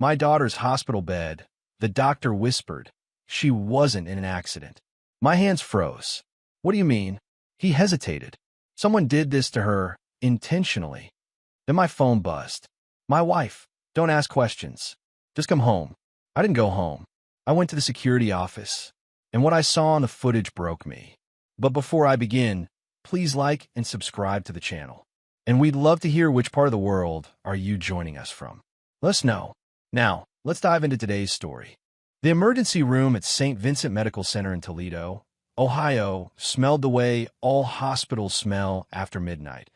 My daughter's hospital bed. The doctor whispered. She wasn't in an accident. My hands froze. What do you mean? He hesitated. Someone did this to her intentionally. Then my phone buzzed. My wife. Don't ask questions. Just come home. I didn't go home. I went to the security office, and what I saw on the footage broke me. But before I begin, please like and subscribe to the channel. And we'd love to hear which part of the world are you joining us from. Let us know. Now, let's dive into today's story. The emergency room at St. Vincent Medical Center in Toledo, Ohio, smelled the way all hospitals smell after midnight.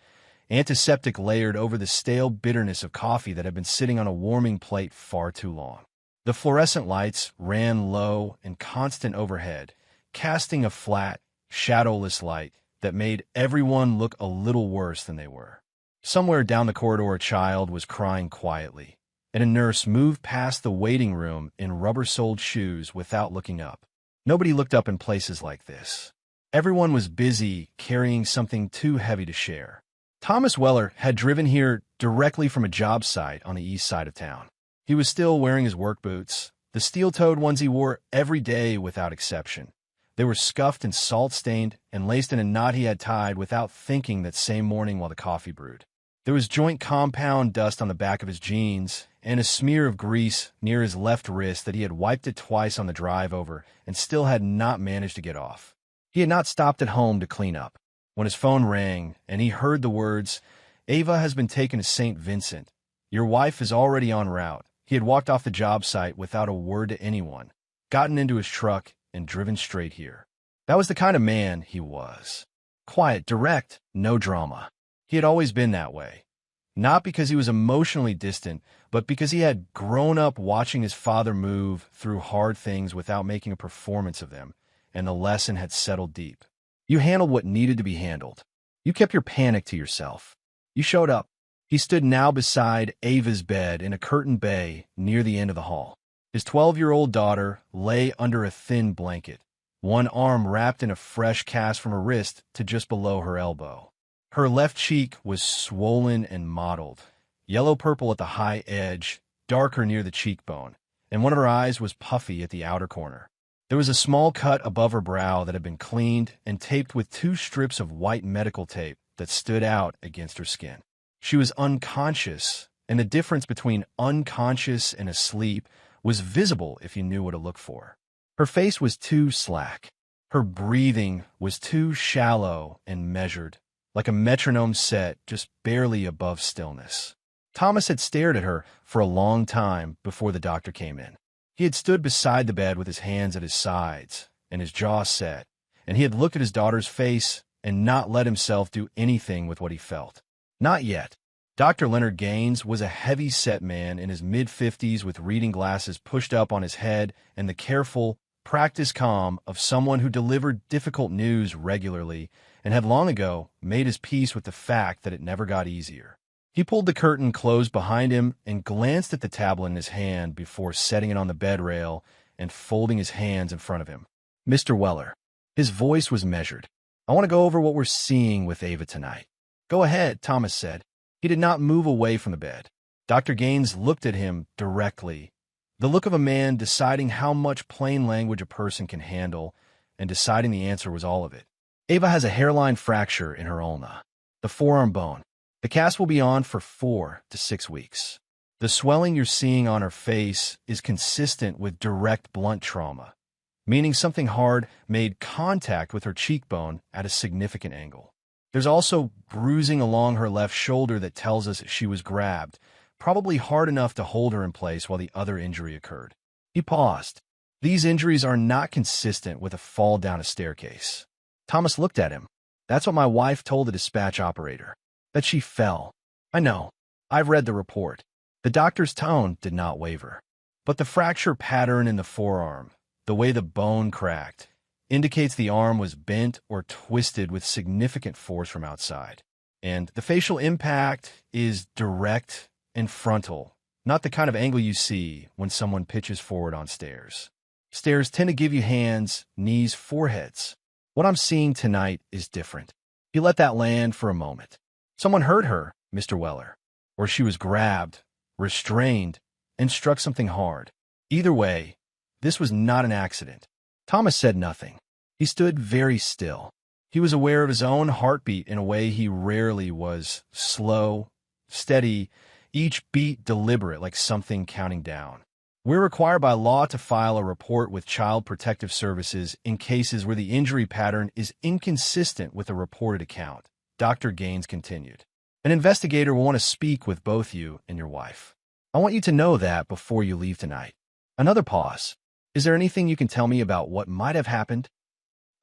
Antiseptic layered over the stale bitterness of coffee that had been sitting on a warming plate far too long. The fluorescent lights ran low and constant overhead, casting a flat, shadowless light that made everyone look a little worse than they were. Somewhere down the corridor, a child was crying quietly, and a nurse moved past the waiting room in rubber-soled shoes without looking up. Nobody looked up in places like this. Everyone was busy carrying something too heavy to share. Thomas Weller had driven here directly from a job site on the east side of town. He was still wearing his work boots, the steel-toed ones he wore every day without exception. They were scuffed and salt-stained and laced in a knot he had tied without thinking that same morning while the coffee brewed. There was joint compound dust on the back of his jeans and a smear of grease near his left wrist that he had wiped it twice on the drive over and still had not managed to get off. He had not stopped at home to clean up. When his phone rang and he heard the words, "Ava has been taken to St. Vincent. Your wife is already en route," he had walked off the job site without a word to anyone, gotten into his truck, and driven straight here. That was the kind of man he was. Quiet, direct, no drama. He had always been that way. Not because he was emotionally distant, but because he had grown up watching his father move through hard things without making a performance of them, and the lesson had settled deep. You handled what needed to be handled. You kept your panic to yourself. You showed up. He stood now beside Ava's bed in a curtained bay near the end of the hall. His 12-year-old daughter lay under a thin blanket, one arm wrapped in a fresh cast from her wrist to just below her elbow. Her left cheek was swollen and mottled, yellow-purple at the high edge, darker near the cheekbone, and one of her eyes was puffy at the outer corner. There was a small cut above her brow that had been cleaned and taped with 2 strips of white medical tape that stood out against her skin. She was unconscious, and the difference between unconscious and asleep was visible if you knew what to look for. Her face was too slack. Her breathing was too shallow and measured, like a metronome set just barely above stillness. Thomas had stared at her for a long time before the doctor came in. He had stood beside the bed with his hands at his sides and his jaw set, and he had looked at his daughter's face and not let himself do anything with what he felt. Not yet. Dr. Leonard Gaines was a heavy-set man in his mid-50s with reading glasses pushed up on his head and the careful, practiced calm of someone who delivered difficult news regularly and had long ago made his peace with the fact that it never got easier. He pulled the curtain closed behind him and glanced at the tablet in his hand before setting it on the bed rail and folding his hands in front of him. "Mr. Weller." His voice was measured. "I want to go over what we're seeing with Ava tonight." "Go ahead," Thomas said. He did not move away from the bed. Dr. Gaines looked at him directly, the look of a man deciding how much plain language a person can handle, and deciding the answer was all of it. "Ava has a hairline fracture in her ulna, the forearm bone. The cast will be on for 4 to 6 weeks. The swelling you're seeing on her face is consistent with direct blunt trauma, meaning something hard made contact with her cheekbone at a significant angle. There's also bruising along her left shoulder that tells us she was grabbed, probably hard enough to hold her in place while the other injury occurred." He paused. "These injuries are not consistent with a fall down a staircase." Thomas looked at him. "That's what my wife told the dispatch operator. That she fell." "I know. I've read the report." The doctor's tone did not waver. "But the fracture pattern in the forearm, the way the bone cracked, indicates the arm was bent or twisted with significant force from outside. And the facial impact is direct and frontal, not the kind of angle you see when someone pitches forward on stairs. Stairs tend to give you hands, knees, foreheads. What I'm seeing tonight is different." He let that land for a moment. "Someone hurt her, Mr. Weller, or she was grabbed, restrained, and struck something hard. Either way, this was not an accident. Thomas said nothing. He stood very still. He was aware of his own heartbeat in a way he rarely was, slow, steady, each beat deliberate like something counting down. We're required by law to file a report with Child Protective Services in cases where the injury pattern is inconsistent with a reported account, Dr. Gaines continued. An investigator will want to speak with both you and your wife. I want you to know that before you leave tonight. Another pause. Is there anything you can tell me about what might have happened?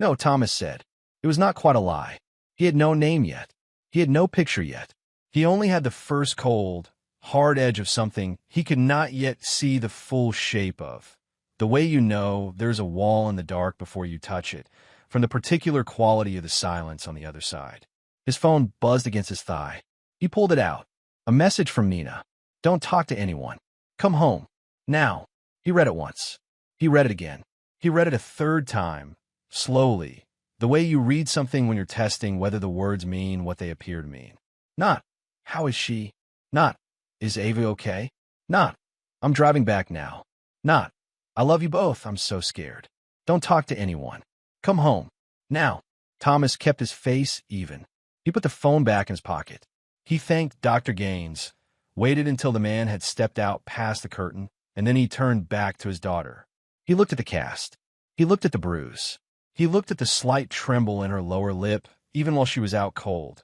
No, Thomas said. It was not quite a lie. He had no name yet. He had no picture yet. He only had the first cold, hard edge of something he could not yet see the full shape of. The way you know there's a wall in the dark before you touch it, from the particular quality of the silence on the other side. His phone buzzed against his thigh. He pulled it out. A message from Nina. Don't talk to anyone. Come home. Now. He read it once. He read it again. He read it a third time, slowly, the way you read something when you're testing whether the words mean what they appear to mean. Not, how is she? Not, is Ava okay? Not, I'm driving back now. Not, I love you both, I'm so scared. Don't talk to anyone. Come home. Now. Thomas kept his face even. He put the phone back in his pocket. He thanked Dr. Gaines, waited until the man had stepped out past the curtain, and then he turned back to his daughter. He looked at the cast. He looked at the bruise. He looked at the slight tremble in her lower lip, even while she was out cold,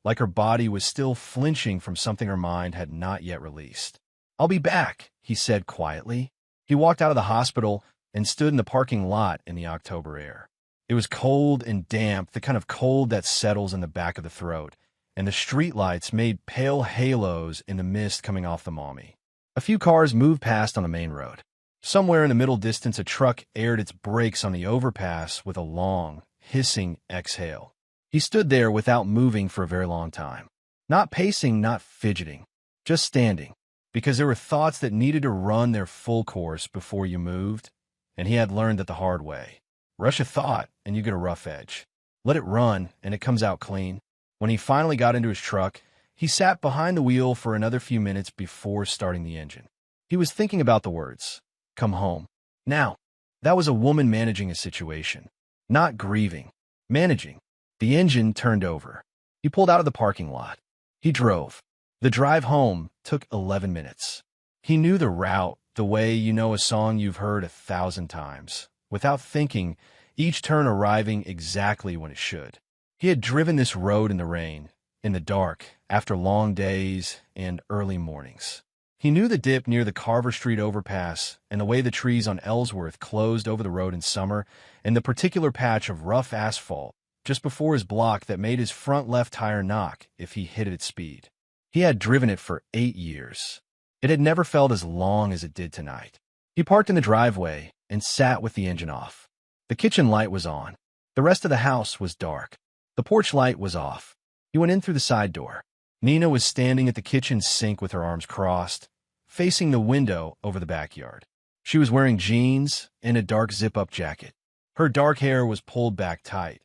like her body was still flinching from something her mind had not yet released. I'll be back, he said quietly. He walked out of the hospital and stood in the parking lot in the October air. It was cold and damp, the kind of cold that settles in the back of the throat, and the streetlights made pale halos in the mist coming off the Maumee. A few cars moved past on the main road. Somewhere in the middle distance, a truck aired its brakes on the overpass with a long, hissing exhale. He stood there without moving for a very long time. Not pacing, not fidgeting, just standing, because there were thoughts that needed to run their full course before you moved, and he had learned that the hard way. Rush a thought, and you get a rough edge. Let it run, and it comes out clean. When he finally got into his truck, he sat behind the wheel for another few minutes before starting the engine. He was thinking about the words, come home. Now, that was a woman managing a situation, not grieving, managing. The engine turned over. He pulled out of the parking lot. He drove. The drive home took 11 minutes. He knew the route, the way you know a song you've heard 1,000 times, without thinking, each turn arriving exactly when it should. He had driven this road in the rain, in the dark, after long days and early mornings. He knew the dip near the Carver Street overpass and the way the trees on Ellsworth closed over the road in summer and the particular patch of rough asphalt just before his block that made his front left tire knock if he hit it at speed. He had driven it for 8 years. It had never felt as long as it did tonight. He parked in the driveway and sat with the engine off. The kitchen light was on. The rest of the house was dark. The porch light was off. He went in through the side door. Nina was standing at the kitchen sink with her arms crossed, facing the window over the backyard. She was wearing jeans and a dark zip-up jacket. Her dark hair was pulled back tight,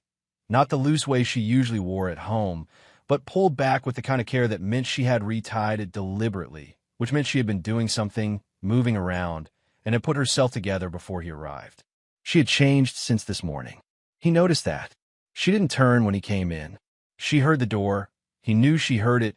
not the loose way she usually wore at home, but pulled back with the kind of care that meant she had retied it deliberately, which meant she had been doing something, moving around, and had put herself together before he arrived. She had changed since this morning. He noticed that. She didn't turn when he came in. She heard the door. He knew she heard it,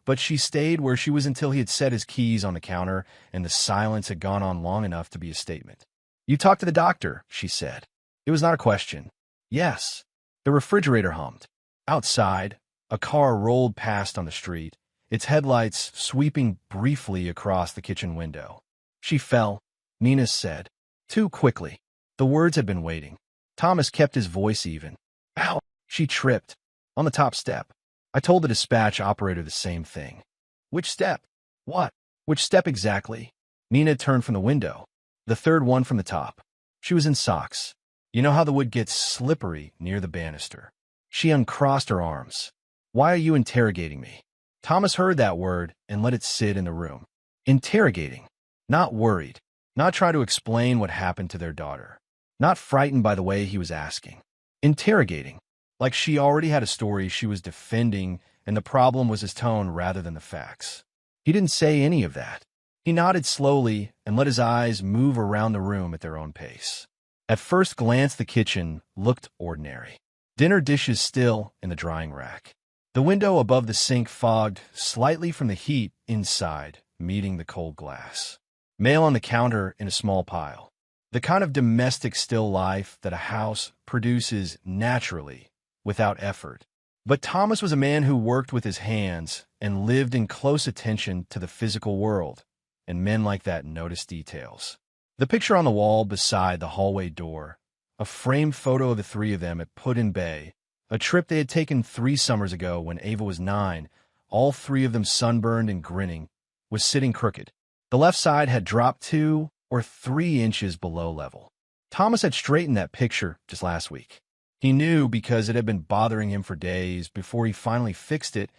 but she stayed where she was until he had set his keys on the counter and the silence had gone on long enough to be a statement. You talked to the doctor, she said. It was not a question. Yes. The refrigerator hummed. Outside, a car rolled past on the street, its headlights sweeping briefly across the kitchen window. She fell, Nina said. Too quickly. The words had been waiting. Thomas kept his voice even. Ow! She tripped. On the top step. I told the dispatch operator the same thing. Which step? What? Which step exactly? Nina turned from the window. The third one from the top. She was in socks. You know how the wood gets slippery near the banister. She uncrossed her arms. Why are you interrogating me? Thomas heard that word and let it sit in the room. Interrogating. Not worried. Not trying to explain what happened to their daughter. Not frightened by the way he was asking. Interrogating. Like she already had a story she was defending, and the problem was his tone rather than the facts. He didn't say any of that. He nodded slowly and let his eyes move around the room at their own pace. At first glance, the kitchen looked ordinary. Dinner dishes still in the drying rack. The window above the sink fogged slightly from the heat inside, meeting the cold glass. Mail on the counter in a small pile. The kind of domestic still life that a house produces naturally, without effort. But Thomas was a man who worked with his hands and lived in close attention to the physical world, and men like that notice details. The picture on the wall beside the hallway door, a framed photo of the three of them at Put-in Bay, a trip they had taken 3 summers ago when Ava was 9, all 3 of them sunburned and grinning, was sitting crooked. The left side had dropped 2 or 3 inches below level. Thomas had straightened that picture just last week. He knew because it had been bothering him for days before he finally fixed it,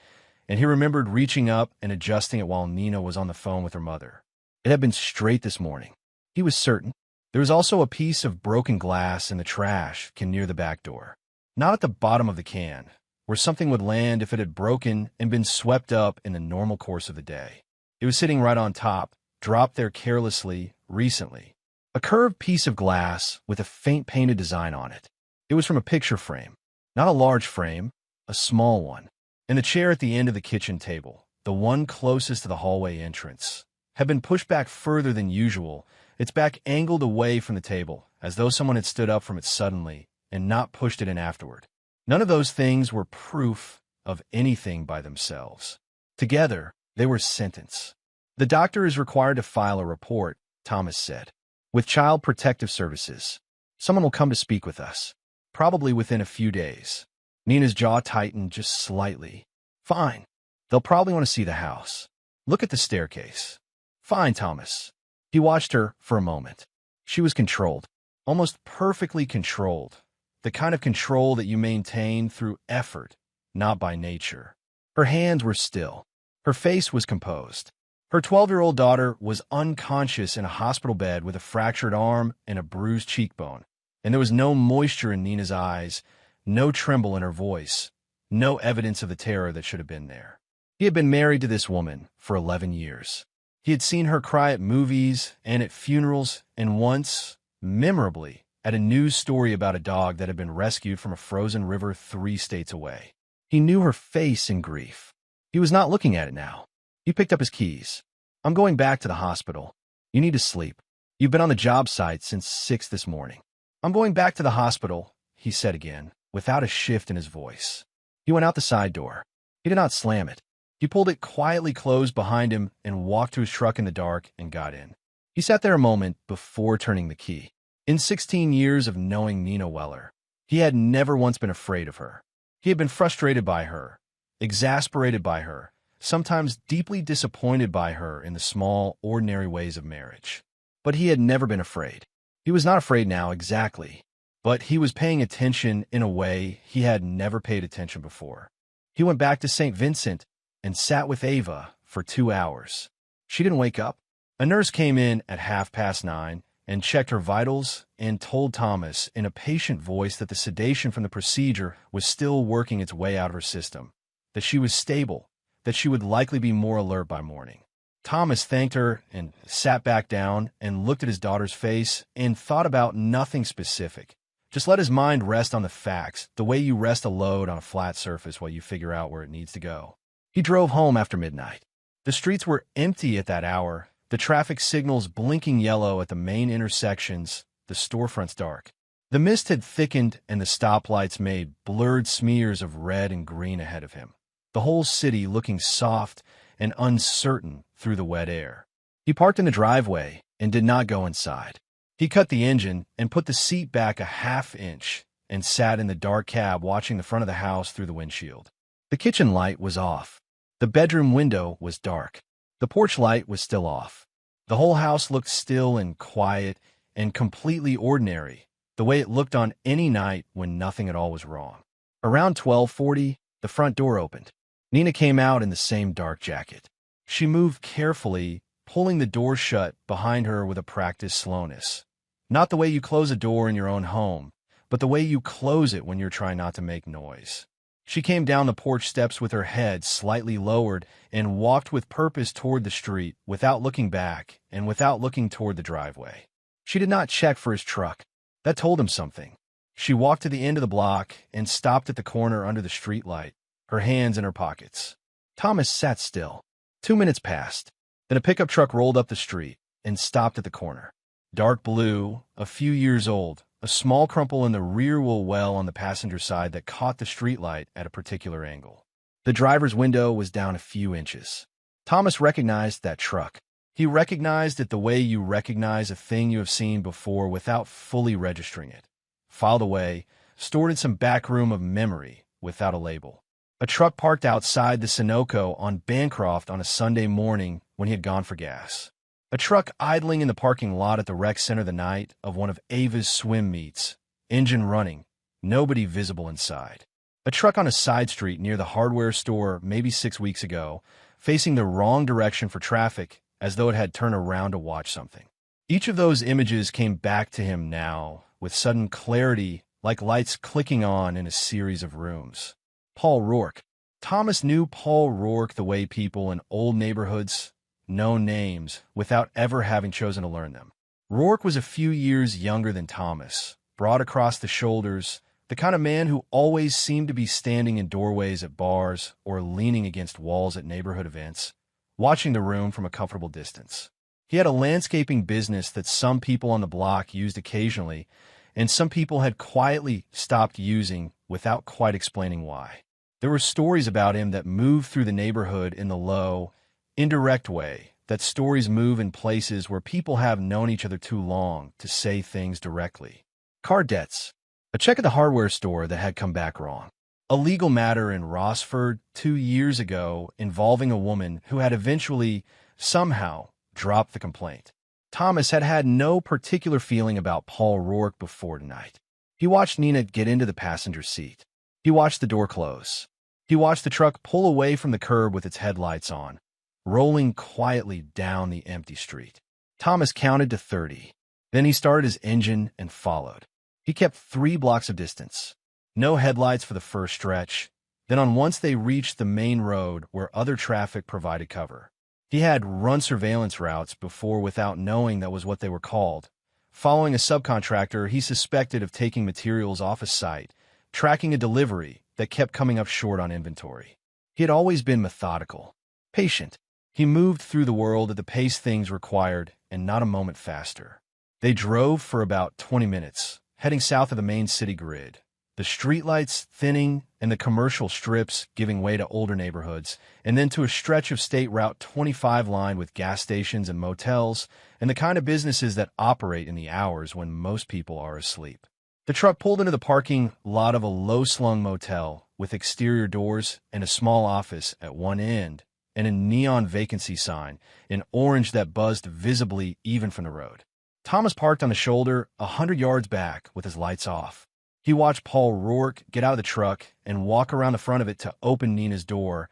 and he remembered reaching up and adjusting it while Nina was on the phone with her mother. It had been straight this morning. He was certain. There was also a piece of broken glass in the trash can near the back door. Not at the bottom of the can, where something would land if it had broken and been swept up in the normal course of the day. It was sitting right on top, dropped there carelessly, recently. A curved piece of glass with a faint painted design on it. It was from a picture frame. Not a large frame, a small one. And the chair at the end of the kitchen table, the one closest to the hallway entrance, had been pushed back further than usual, its back angled away from the table, as though someone had stood up from it suddenly and not pushed it in afterward. None of those things were proof of anything by themselves. Together, they were sentence. The doctor is required to file a report, Thomas said, with Child Protective Services. Someone will come to speak with us, probably within a few days. Nina's jaw tightened just slightly. Fine. They'll probably want to see the house. Look at the staircase. Fine, Thomas. He watched her for a moment. She was controlled, almost perfectly controlled, the kind of control that you maintain through effort, not by nature. Her hands were still. Her face was composed. Her 12-year-old daughter was unconscious in a hospital bed with a fractured arm and a bruised cheekbone, and there was no moisture in Nina's eyes, no tremble in her voice, no evidence of the terror that should have been there. He had been married to this woman for 11 years. He had seen her cry at movies and at funerals, and once, memorably, at a news story about a dog that had been rescued from a frozen river 3 states away. He knew her face in grief. He was not looking at it now. He picked up his keys. I'm going back to the hospital. You need to sleep. You've been on the job site since 6 this morning. I'm going back to the hospital, he said again, without a shift in his voice. He went out the side door. He did not slam it. He pulled it quietly closed behind him and walked to his truck in the dark and got in. He sat there a moment before turning the key. In 16 years of knowing Nina Weller, he had never once been afraid of her. He had been frustrated by her, exasperated by her, sometimes deeply disappointed by her in the small, ordinary ways of marriage. But he had never been afraid. He was not afraid now exactly, but he was paying attention in a way he had never paid attention before. He went back to St. Vincent and sat with Ava for 2 hours. She didn't wake up. A nurse came in at 9:30 and checked her vitals and told Thomas in a patient voice that the sedation from the procedure was still working its way out of her system, that she was stable, that she would likely be more alert by morning. Thomas thanked her and sat back down and looked at his daughter's face and thought about nothing specific. Just let his mind rest on the facts, the way you rest a load on a flat surface while you figure out where it needs to go. He drove home after midnight. The streets were empty at that hour, the traffic signals blinking yellow at the main intersections, the storefronts dark. The mist had thickened and the stoplights made blurred smears of red and green ahead of him, the whole city looking soft and uncertain through the wet air. He parked in the driveway and did not go inside. He cut the engine and put the seat back a ½ inch and sat in the dark cab watching the front of the house through the windshield. The kitchen light was off. The bedroom window was dark. The porch light was still off. The whole house looked still and quiet and completely ordinary, the way it looked on any night when nothing at all was wrong. Around 12:40, the front door opened. Nina came out in the same dark jacket. She moved carefully, pulling the door shut behind her with a practiced slowness. Not the way you close a door in your own home, but the way you close it when you're trying not to make noise. She came down the porch steps with her head slightly lowered and walked with purpose toward the street without looking back and without looking toward the driveway. She did not check for his truck. That told him something. She walked to the end of the block and stopped at the corner under the streetlight, her hands in her pockets. Thomas sat still. 2 minutes passed. Then a pickup truck rolled up the street and stopped at the corner. Dark blue, a few years old, a small crumple in the rear wheel well on the passenger side that caught the streetlight at a particular angle. The driver's window was down a few inches. Thomas recognized that truck. He recognized it the way you recognize a thing you have seen before without fully registering it. Filed away, stored in some back room of memory without a label. A truck parked outside the Sunoco on Bancroft on a Sunday morning when he had gone for gas. A truck idling in the parking lot at the rec center the night of one of Ava's swim meets, engine running, nobody visible inside. A truck on a side street near the hardware store maybe 6 weeks ago, facing the wrong direction for traffic as though it had turned around to watch something. Each of those images came back to him now with sudden clarity, like lights clicking on in a series of rooms. Paul Rourke. Thomas knew Paul Rourke the way people in old neighborhoods know names without ever having chosen to learn them. Rourke was a few years younger than Thomas, broad across the shoulders, the kind of man who always seemed to be standing in doorways at bars or leaning against walls at neighborhood events, watching the room from a comfortable distance. He had a landscaping business that some people on the block used occasionally, and some people had quietly stopped using without quite explaining why. There were stories about him that moved through the neighborhood in the low, indirect way that stories move in places where people have known each other too long to say things directly. Car debts. A check at the hardware store that had come back wrong. A legal matter in Rossford 2 years ago involving a woman who had eventually, somehow, dropped the complaint. Thomas had had no particular feeling about Paul Rourke before tonight. He watched Nina get into the passenger seat. He watched the door close. He watched the truck pull away from the curb with its headlights on, rolling quietly down the empty street. Thomas counted to 30. Then he started his engine and followed. He kept 3 blocks of distance. No headlights for the first stretch. Then on once they reached the main road where other traffic provided cover. He had run surveillance routes before without knowing that was what they were called. Following a subcontractor he suspected of taking materials off a site, tracking a delivery that kept coming up short on inventory. He had always been methodical, patient. He moved through the world at the pace things required and not a moment faster. They drove for about 20 minutes, heading south of the main city grid. The streetlights thinning and the commercial strips giving way to older neighborhoods, and then to a stretch of State Route 25 lined with gas stations and motels and the kind of businesses that operate in the hours when most people are asleep. The truck pulled into the parking lot of a low-slung motel with exterior doors and a small office at one end and a neon vacancy sign in orange that buzzed visibly even from the road. Thomas parked on the shoulder 100 yards back with his lights off. He watched Paul Rourke get out of the truck and walk around the front of it to open Nina's door,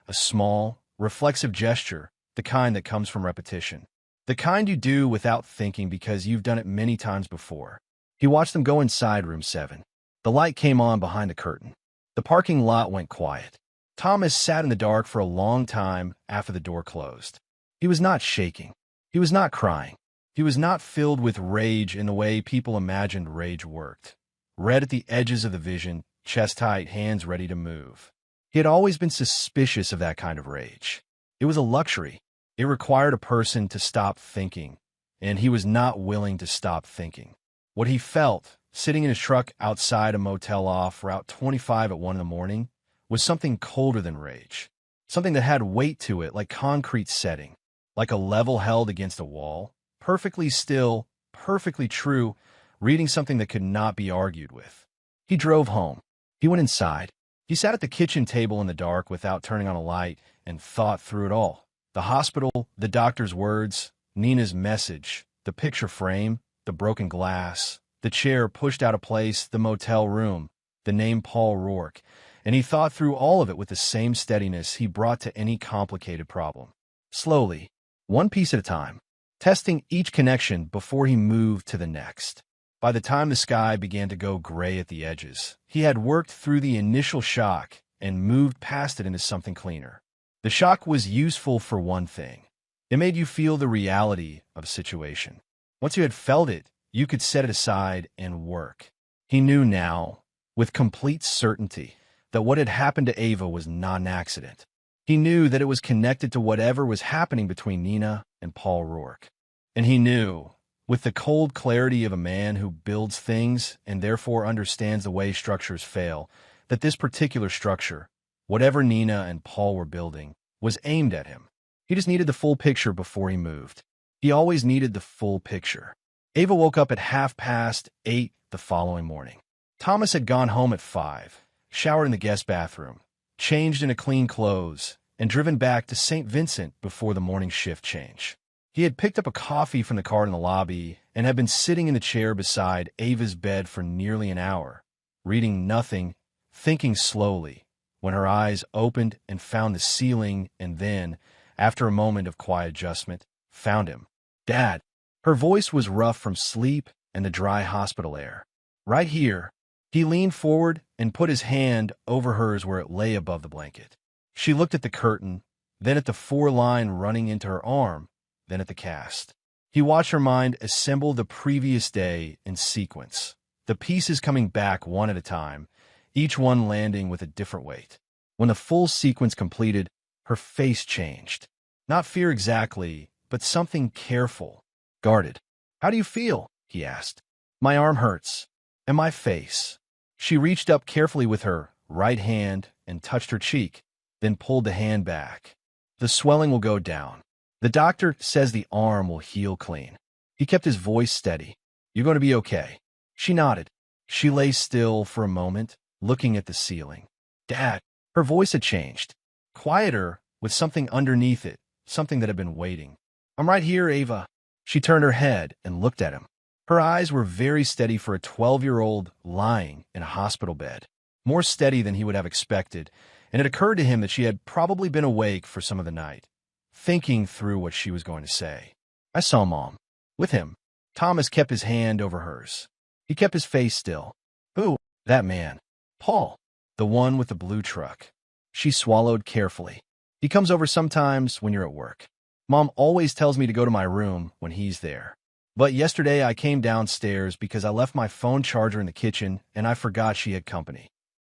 a small, reflexive gesture, the kind that comes from repetition. The kind you do without thinking because you've done it many times before. He watched them go inside room 7. The light came on behind the curtain. The parking lot went quiet. Thomas sat in the dark for a long time after the door closed. He was not shaking. He was not crying. He was not filled with rage in the way people imagined rage worked. Red at the edges of the vision, chest tight, hands ready to move. He had always been suspicious of that kind of rage. It was a luxury. It required a person to stop thinking, and he was not willing to stop thinking. What he felt, sitting in his truck outside a motel off Route 25 at 1 in the morning, was something colder than rage. Something that had weight to it, like concrete setting, like a level held against a wall, perfectly still, perfectly true, reading something that could not be argued with. He drove home. He went inside. He sat at the kitchen table in the dark without turning on a light and thought through it all. The hospital, the doctor's words, Nina's message, the picture frame, the broken glass, the chair pushed out of place, the motel room, the name Paul Rourke, and he thought through all of it with the same steadiness he brought to any complicated problem. Slowly, one piece at a time, testing each connection before he moved to the next. By the time the sky began to go gray at the edges, he had worked through the initial shock and moved past it into something cleaner. The shock was useful for one thing. It made you feel the reality of a situation. Once you had felt it, you could set it aside and work. He knew now, with complete certainty, that what had happened to Ava was not an accident. He knew that it was connected to whatever was happening between Nina and Paul Rourke. And he knew, with the cold clarity of a man who builds things and therefore understands the way structures fail, that this particular structure, whatever Nina and Paul were building, was aimed at him. He just needed the full picture before he moved. He always needed the full picture. Ava woke up at 8:30 the following morning. Thomas had gone home at 5, showered in the guest bathroom, changed into clean clothes, and driven back to St. Vincent before the morning shift change. He had picked up a coffee from the cart in the lobby and had been sitting in the chair beside Ava's bed for nearly an hour, reading nothing, thinking slowly, when her eyes opened and found the ceiling and then, after a moment of quiet adjustment, found him. "Dad." Her voice was rough from sleep and the dry hospital air. "Right here." He leaned forward and put his hand over hers where it lay above the blanket. She looked at the curtain, then at the 4-line running into her arm, then at the cast. He watched her mind assemble the previous day in sequence, the pieces coming back one at a time, each one landing with a different weight. When the full sequence completed, her face changed. Not fear exactly, but something careful, guarded. "How do you feel?" he asked. "My arm hurts. And my face." She reached up carefully with her right hand and touched her cheek, then pulled the hand back. "The swelling will go down. The doctor says the arm will heal clean." He kept his voice steady. "You're going to be okay." She nodded. She lay still for a moment, looking at the ceiling. "Dad." Her voice had changed. Quieter, with something underneath it, something that had been waiting. "I'm right here, Ava." She turned her head and looked at him. Her eyes were very steady for a 12-year-old lying in a hospital bed, more steady than he would have expected, and it occurred to him that she had probably been awake for some of the night, thinking through what she was going to say. "I saw Mom. With him." Thomas kept his hand over hers. He kept his face still. "Who?" "That man. Paul. The one with the blue truck." She swallowed carefully. "He comes over sometimes when you're at work. Mom always tells me to go to my room when he's there. But yesterday I came downstairs because I left my phone charger in the kitchen and I forgot she had company."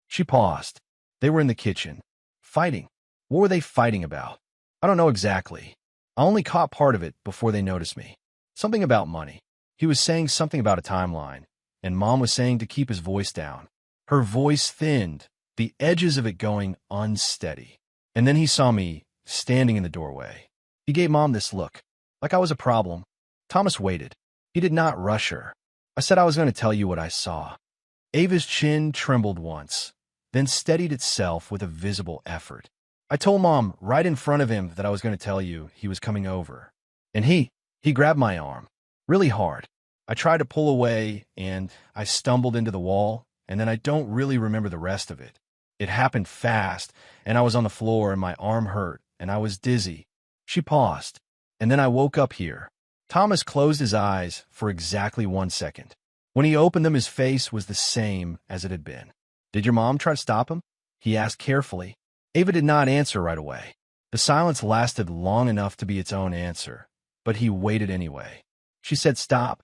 She paused. They were in the kitchen. Fighting. What were they fighting about? "I don't know exactly. I only caught part of it before they noticed me. Something about money. He was saying something about a timeline, and Mom was saying to keep his voice down." Her voice thinned, the edges of it going unsteady. "And then he saw me standing in the doorway. He gave Mom this look, like I was a problem." Thomas waited. He did not rush her. "I said I was going to tell you what I saw." Ava's chin trembled once, then steadied itself with a visible effort. "I told Mom right in front of him that I was going to tell you he was coming over. And he grabbed my arm, really hard. I tried to pull away, and I stumbled into the wall, and then I don't really remember the rest of it. It happened fast, and I was on the floor, and my arm hurt, and I was dizzy." She paused. "And then I woke up here." Thomas closed his eyes for exactly 1 second. When he opened them, his face was the same as it had been. "Did your mom try to stop him?" he asked carefully. Ava did not answer right away. The silence lasted long enough to be its own answer, but he waited anyway. She said, "Stop."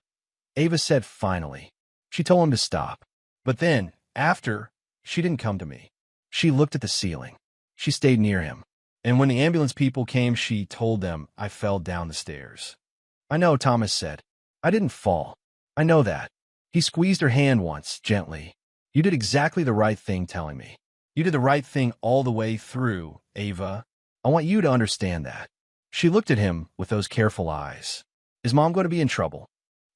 Ava said finally. She told him to stop. But then, after, she didn't come to me. She looked at the ceiling. She stayed near him. And when the ambulance people came, she told them I fell down the stairs. "I know," Thomas said. "I didn't fall. I know that." He squeezed her hand once, gently. "You did exactly the right thing telling me. You did the right thing all the way through, Ava. I want you to understand that." She looked at him with those careful eyes. "Is Mom going to be in trouble?"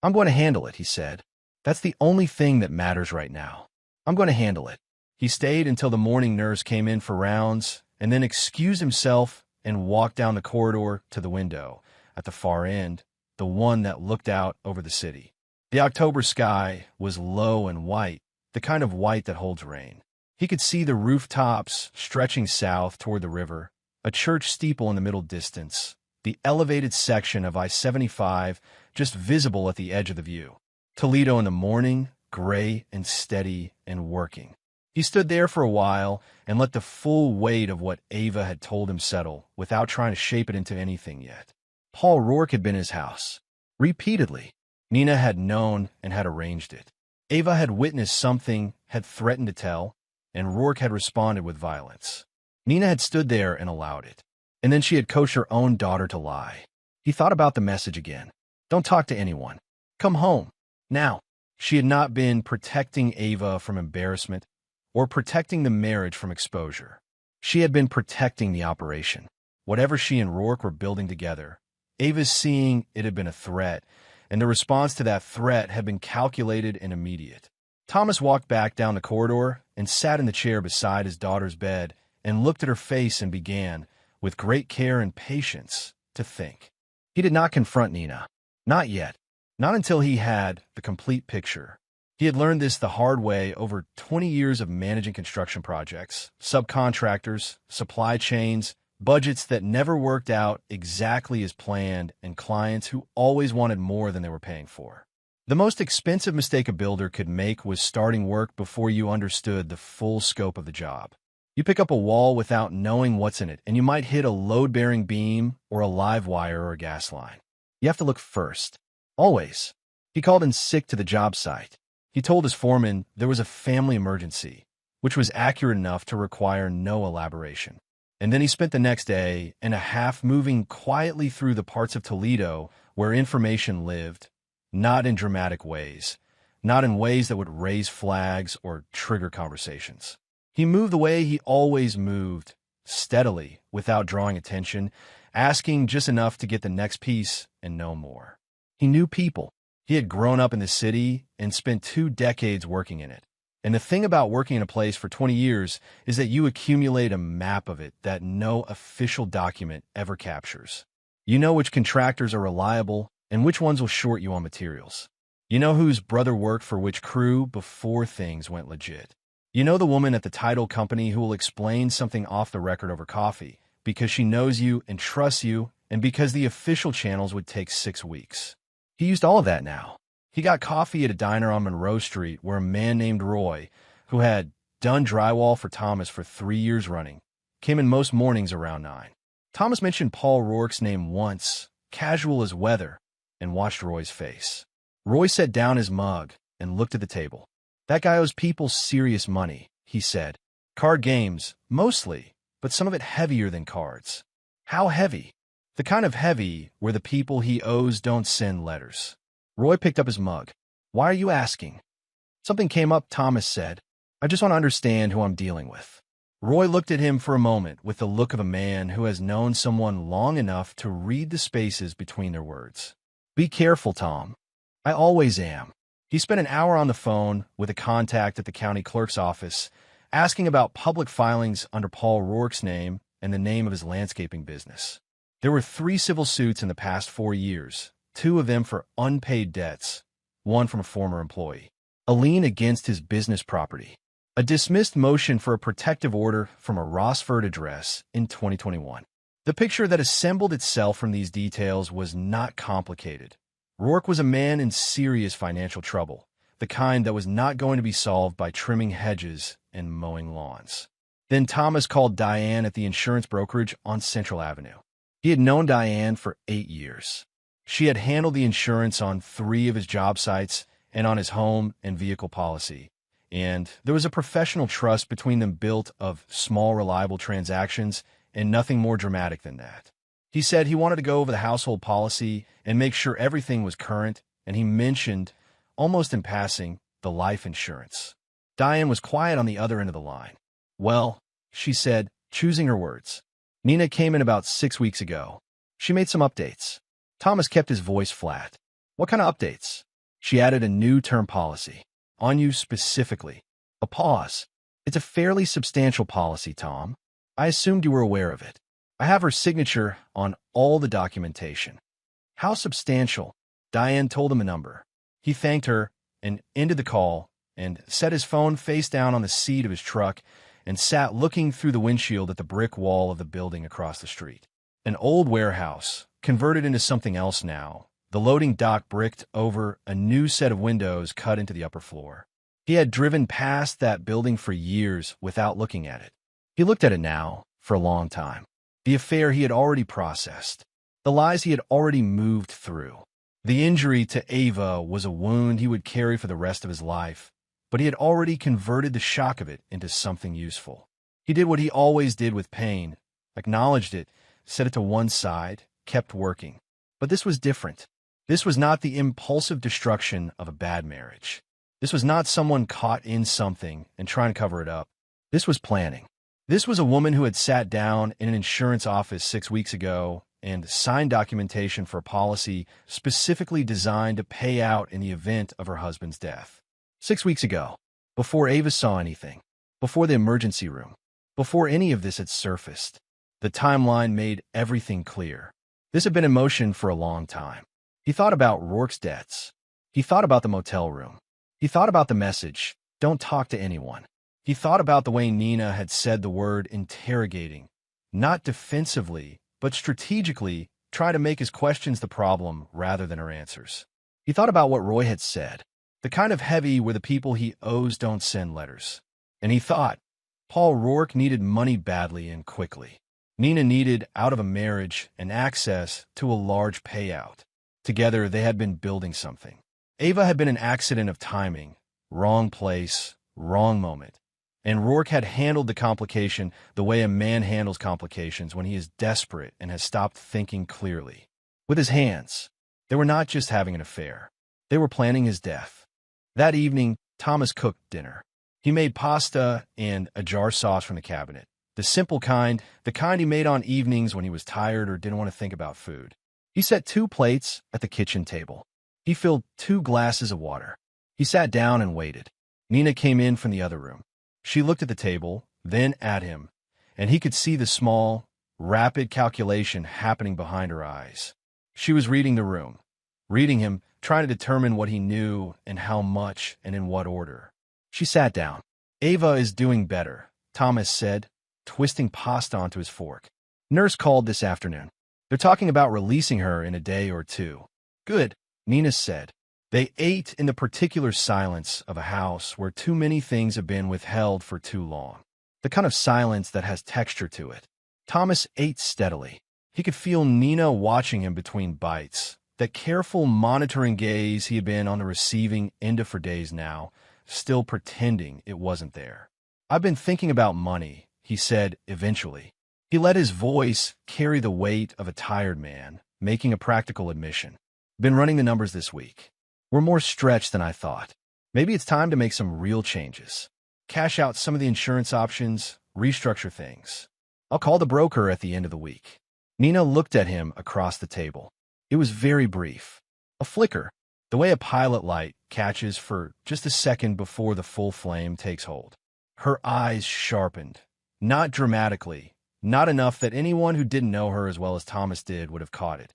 "I'm going to handle it," he said. "That's the only thing that matters right now. I'm going to handle it." He stayed until the morning nurse came in for rounds, and then excused himself and walked down the corridor to the window at the far end, the one that looked out over the city. The October sky was low and white, the kind of white that holds rain. He could see the rooftops stretching south toward the river, a church steeple in the middle distance, the elevated section of I-75 just visible at the edge of the view. Toledo in the morning, gray and steady and working. He stood there for a while and let the full weight of what Ava had told him settle without trying to shape it into anything yet. Paul Rourke had been in his house. Repeatedly. Nina had known and had arranged it. Ava had witnessed something, had threatened to tell, and Rourke had responded with violence. Nina had stood there and allowed it. And then she had coached her own daughter to lie. He thought about the message again. Don't talk to anyone. Come home. Now. She had not been protecting Ava from embarrassment or protecting the marriage from exposure. She had been protecting the operation. Whatever she and Rourke were building together, Ava's seeing it had been a threat, and the response to that threat had been calculated and immediate. Thomas walked back down the corridor and sat in the chair beside his daughter's bed and looked at her face and began, with great care and patience, to think. He did not confront Nina. Not yet. Not until he had the complete picture. He had learned this the hard way over 20 years of managing construction projects, subcontractors, supply chains, budgets that never worked out exactly as planned, and clients who always wanted more than they were paying for. The most expensive mistake a builder could make was starting work before you understood the full scope of the job. You pick up a wall without knowing what's in it, and you might hit a load-bearing beam or a live wire or a gas line. You have to look first. Always. He called in sick to the job site. He told his foreman there was a family emergency, which was accurate enough to require no elaboration. And then he spent the next day and a half moving quietly through the parts of Toledo where information lived, not in dramatic ways, not in ways that would raise flags or trigger conversations. He moved the way he always moved, steadily, without drawing attention, asking just enough to get the next piece and no more. He knew people. He had grown up in the city and spent 2 decades working in it. And the thing about working in a place for 20 years is that you accumulate a map of it that no official document ever captures. You know which contractors are reliable and which ones will short you on materials. You know whose brother worked for which crew before things went legit. You know the woman at the title company who will explain something off the record over coffee because she knows you and trusts you and because the official channels would take 6 weeks. He used all of that now. He got coffee at a diner on Monroe Street where a man named Roy, who had done drywall for Thomas for 3 years running, came in most mornings around 9. Thomas mentioned Paul Rourke's name once, casual as weather, and watched Roy's face. Roy set down his mug and looked at the table. That guy owes people serious money, he said. Card games, mostly, but some of it heavier than cards. How heavy? The kind of heavy where the people he owes don't send letters. Roy picked up his mug. Why are you asking? Something came up, Thomas said. I just want to understand who I'm dealing with. Roy looked at him for a moment with the look of a man who has known someone long enough to read the spaces between their words. Be careful, Tom. I always am. He spent an hour on the phone with a contact at the county clerk's office, asking about public filings under Paul Rourke's name and the name of his landscaping business. There were 3 civil suits in the past 4 years, 2 of them for unpaid debts, 1 from a former employee, a lien against his business property, a dismissed motion for a protective order from a Rossford address in 2021. The picture that assembled itself from these details was not complicated. Rourke was a man in serious financial trouble, the kind that was not going to be solved by trimming hedges and mowing lawns. Then Thomas called Diane at the insurance brokerage on Central Avenue. He had known Diane for 8 years. She had handled the insurance on 3 of his job sites and on his home and vehicle policy, and there was a professional trust between them built of small, reliable transactions and nothing more dramatic than that. He said he wanted to go over the household policy and make sure everything was current, and he mentioned, almost in passing, the life insurance. Diane was quiet on the other end of the line. Well, she said, choosing her words. Nina came in about 6 weeks ago. She made some updates. Thomas kept his voice flat. What kind of updates? She added a new term policy. On you specifically. A pause. It's a fairly substantial policy, Tom. I assumed you were aware of it. I have her signature on all the documentation. How substantial? Diane told him a number. He thanked her and ended the call and set his phone face down on the seat of his truck and sat looking through the windshield at the brick wall of the building across the street. An old warehouse, converted into something else now, the loading dock bricked over, a new set of windows cut into the upper floor. He had driven past that building for years without looking at it. He looked at it now for a long time. The affair he had already processed. The lies he had already moved through. The injury to Ava was a wound he would carry for the rest of his life, but he had already converted the shock of it into something useful. He did what he always did with pain, acknowledged it, set it to one side, kept working. But this was different. This was not the impulsive destruction of a bad marriage. This was not someone caught in something and trying to cover it up. This was planning. This was a woman who had sat down in an insurance office 6 weeks ago and signed documentation for a policy specifically designed to pay out in the event of her husband's death. 6 weeks ago, before Ava saw anything, before the emergency room, before any of this had surfaced, the timeline made everything clear. This had been in motion for a long time. He thought about Rourke's debts. He thought about the motel room. He thought about the message, "Don't talk to anyone." He thought about the way Nina had said the word interrogating, not defensively, but strategically, try to make his questions the problem rather than her answers. He thought about what Roy had said, the kind of heavy where the people he owes don't send letters. And he thought, Paul Rourke needed money badly and quickly. Nina needed out of a marriage and access to a large payout. Together, they had been building something. Ava had been an accident of timing, wrong place, wrong moment. And Rourke had handled the complication the way a man handles complications when he is desperate and has stopped thinking clearly. With his hands, they were not just having an affair. They were planning his death. That evening, Thomas cooked dinner. He made pasta and a jar sauce from the cabinet. The simple kind, the kind he made on evenings when he was tired or didn't want to think about food. He set 2 plates at the kitchen table. He filled 2 glasses of water. He sat down and waited. Nina came in from the other room. She looked at the table, then at him, and he could see the small, rapid calculation happening behind her eyes. She was reading the room, reading him, trying to determine what he knew and how much and in what order. She sat down. "Ava is doing better," Thomas said, twisting pasta onto his fork. "Nurse called this afternoon. They're talking about releasing her in a day or 2. "Good," Nina said. They ate in the particular silence of a house where too many things have been withheld for too long. The kind of silence that has texture to it. Thomas ate steadily. He could feel Nina watching him between bites, that careful monitoring gaze he had been on the receiving end of for days now, still pretending it wasn't there. "I've been thinking about money," he said eventually. He let his voice carry the weight of a tired man, making a practical admission. "Been running the numbers this week. We're more stretched than I thought. Maybe it's time to make some real changes. Cash out some of the insurance options, restructure things. I'll call the broker at the end of the week." Nina looked at him across the table. It was very brief. A flicker, the way a pilot light catches for just a second before the full flame takes hold. Her eyes sharpened, not dramatically, not enough that anyone who didn't know her as well as Thomas did would have caught it.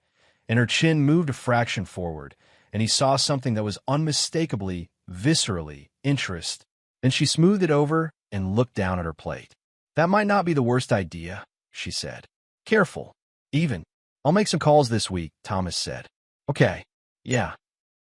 And her chin moved a fraction forward, and he saw something that was unmistakably, viscerally, interest. Then she smoothed it over and looked down at her plate. "That might not be the worst idea," she said. "Careful. Even. I'll make some calls this week," Thomas said. "Okay. Yeah."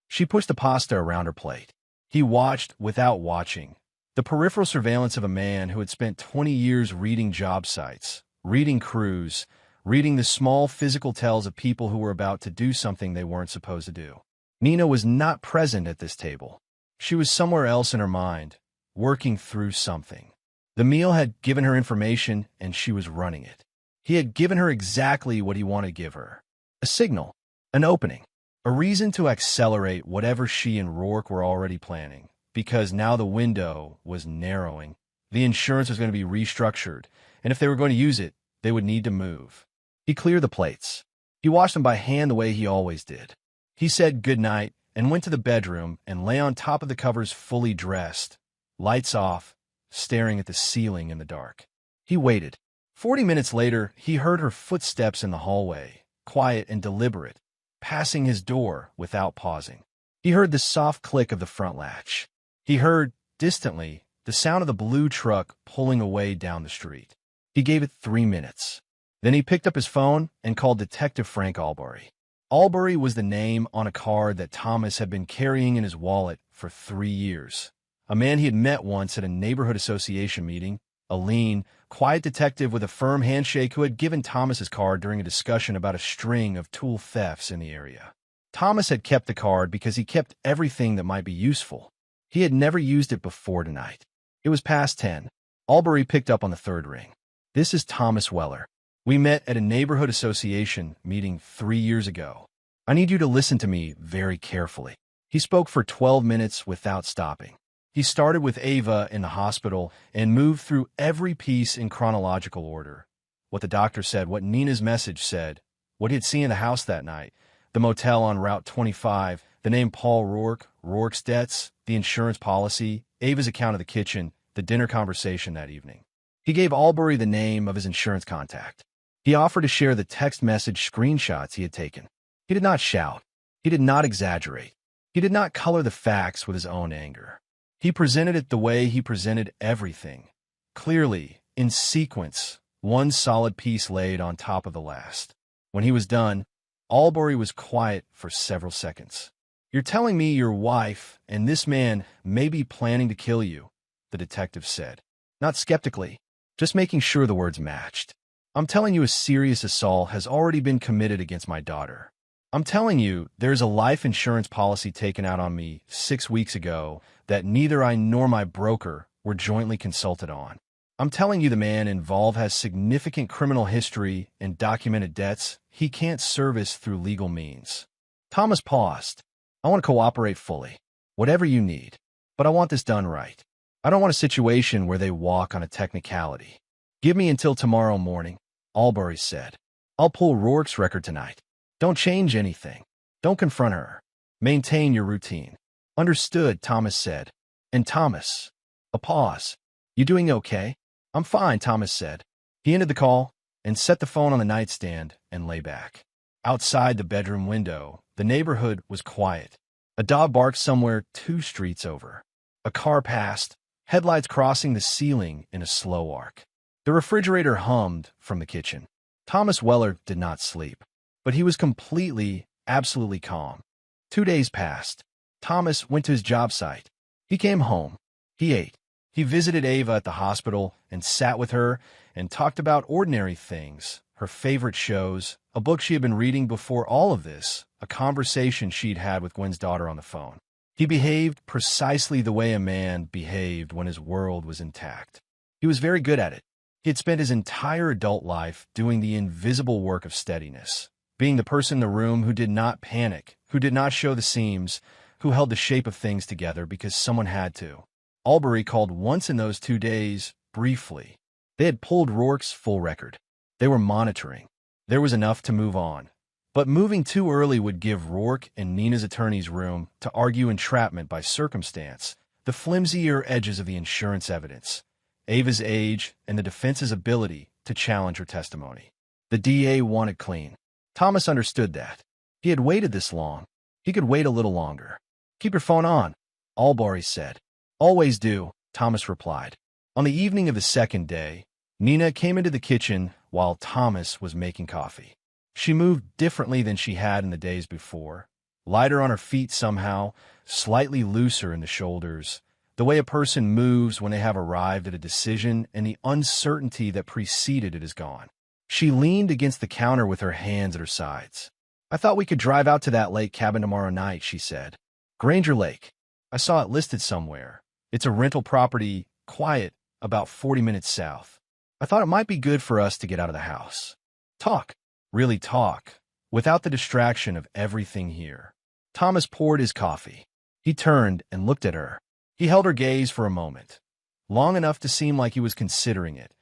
She pushed the pasta around her plate. He watched without watching. The peripheral surveillance of a man who had spent 20 years reading job sites, reading crews, reading the small physical tells of people who were about to do something they weren't supposed to do. Nina was not present at this table. She was somewhere else in her mind, working through something. The meal had given her information, and she was running it. He had given her exactly what he wanted to give her. A signal, an opening, a reason to accelerate whatever she and Rourke were already planning, because now the window was narrowing. The insurance was going to be restructured, and if they were going to use it, they would need to move. He cleared the plates. He washed them by hand the way he always did. He said goodnight and went to the bedroom and lay on top of the covers fully dressed, lights off, staring at the ceiling in the dark. He waited. 40 minutes later, he heard her footsteps in the hallway, quiet and deliberate, passing his door without pausing. He heard the soft click of the front latch. He heard, distantly, the sound of the blue truck pulling away down the street. He gave it 3 minutes. Then he picked up his phone and called Detective Frank Albury. Albury was the name on a card that Thomas had been carrying in his wallet for 3 years. a man he had met once at a neighborhood association meeting, a lean, quiet detective with a firm handshake who had given Thomas his card during a discussion about a string of tool thefts in the area. Thomas had kept the card because he kept everything that might be useful. He had never used it before tonight. It was past 10. Albury picked up on the third ring. "This is Thomas Weller. We met at a neighborhood association meeting 3 years ago. I need you to listen to me very carefully." He spoke for 12 minutes without stopping. He started with Ava in the hospital and moved through every piece in chronological order. What the doctor said, what Nina's message said, what he had seen in the house that night, the motel on Route 25, the name Paul Rourke, Rourke's debts, the insurance policy, Ava's account of the kitchen, the dinner conversation that evening. He gave Albury the name of his insurance contact. He offered to share the text message screenshots he had taken. He did not shout. He did not exaggerate. He did not color the facts with his own anger. He presented it the way he presented everything, clearly, in sequence, one solid piece laid on top of the last. When he was done, Albury was quiet for several seconds. "You're telling me your wife and this man may be planning to kill you," the detective said, not skeptically, just making sure the words matched. "I'm telling you a serious assault has already been committed against my daughter. I'm telling you there's a life insurance policy taken out on me 6 weeks ago that neither I nor my broker were jointly consulted on. I'm telling you the man involved has significant criminal history and documented debts he can't service through legal means." Thomas paused. "I want to cooperate fully. Whatever you need. But I want this done right. I don't want a situation where they walk on a technicality." "Give me until tomorrow morning," Albury said. "I'll pull Rourke's record tonight. Don't change anything. Don't confront her. Maintain your routine." "Understood," Thomas said. "And Thomas." A pause. "You doing okay?" "I'm fine," Thomas said. He ended the call and set the phone on the nightstand and lay back. Outside the bedroom window, the neighborhood was quiet. A dog barked somewhere 2 streets over. A car passed, headlights crossing the ceiling in a slow arc. The refrigerator hummed from the kitchen. Thomas Weller did not sleep, but he was completely, absolutely calm. 2 days passed. Thomas went to his job site. He came home. He ate. He visited Ava at the hospital and sat with her and talked about ordinary things, her favorite shows, a book she had been reading before all of this, a conversation she'd had with Gwen's daughter on the phone. He behaved precisely the way a man behaved when his world was intact. He was very good at it. He had spent his entire adult life doing the invisible work of steadiness, being the person in the room who did not panic, who did not show the seams, who held the shape of things together because someone had to. Albury called once in those 2 days, briefly. They had pulled Rourke's full record. They were monitoring. There was enough to move on. But moving too early would give Rourke and Nina's attorneys room to argue entrapment by circumstance, the flimsier edges of the insurance evidence, Ava's age, and the defense's ability to challenge her testimony. The DA wanted clean. Thomas understood that. He had waited this long. He could wait a little longer. "Keep your phone on," Albury said. "Always do," Thomas replied. On the evening of the second day, Nina came into the kitchen while Thomas was making coffee. She moved differently than she had in the days before, lighter on her feet somehow, slightly looser in the shoulders, the way a person moves when they have arrived at a decision and the uncertainty that preceded it is gone. She leaned against the counter with her hands at her sides. "I thought we could drive out to that lake cabin tomorrow night," she said. "Granger Lake. I saw it listed somewhere. It's a rental property, quiet, about 40 minutes south. I thought it might be good for us to get out of the house. Talk. Really talk, without the distraction of everything here." Thomas poured his coffee. He turned and looked at her. He held her gaze for a moment, long enough to seem like he was considering it,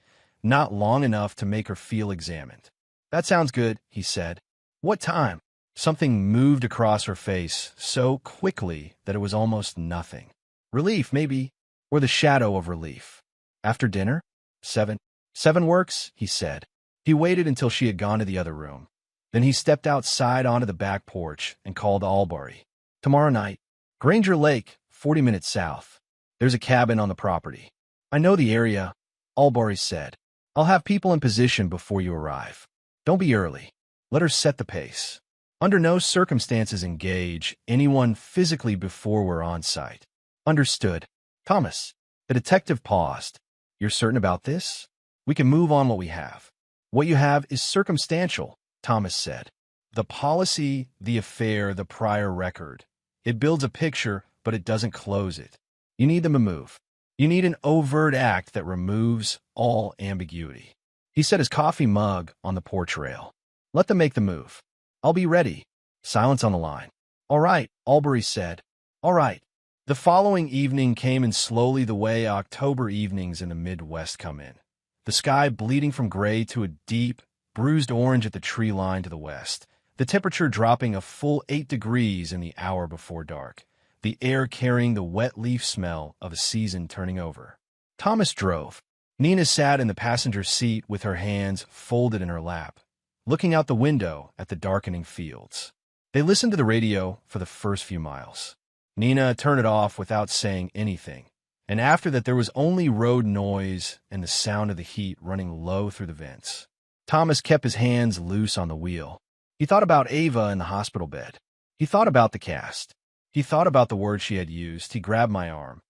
not long enough to make her feel examined. "That sounds good," he said. "What time?" Something moved across her face so quickly that it was almost nothing. "Relief, maybe, or the shadow of relief. After dinner? 7. 7 works," he said. He waited until she had gone to the other room. Then he stepped outside onto the back porch and called Albury. "Tomorrow night. Granger Lake, 40 minutes south. There's a cabin on the property." "I know the area," Albury said. "I'll have people in position before you arrive. Don't be early. Let her set the pace. Under no circumstances engage anyone physically before we're on site." "Understood." Thomas. The detective paused. You're certain about this? We can move on what we have. What you have is circumstantial, Thomas said. The policy, the affair, the prior record. It builds a picture, but it doesn't close it. You need them to move. You need an overt act that removes all ambiguity. He set his coffee mug on the porch rail. Let them make the move. I'll be ready. Silence on the line. All right, Albury said. All right. The following evening came in slowly the way October evenings in the Midwest come in. The sky bleeding from gray to a deep, bruised orange at the tree line to the west. The temperature dropping a full 8 degrees in the hour before dark. The air carrying the wet leaf smell of a season turning over. Thomas drove. Nina sat in the passenger seat with her hands folded in her lap, looking out the window at the darkening fields. They listened to the radio for the first few miles. Nina turned it off without saying anything, and after that there was only road noise and the sound of the heat running low through the vents. Thomas kept his hands loose on the wheel. He thought about Ava in the hospital bed. He thought about the cast. He thought about the words she had used. He grabbed my arm,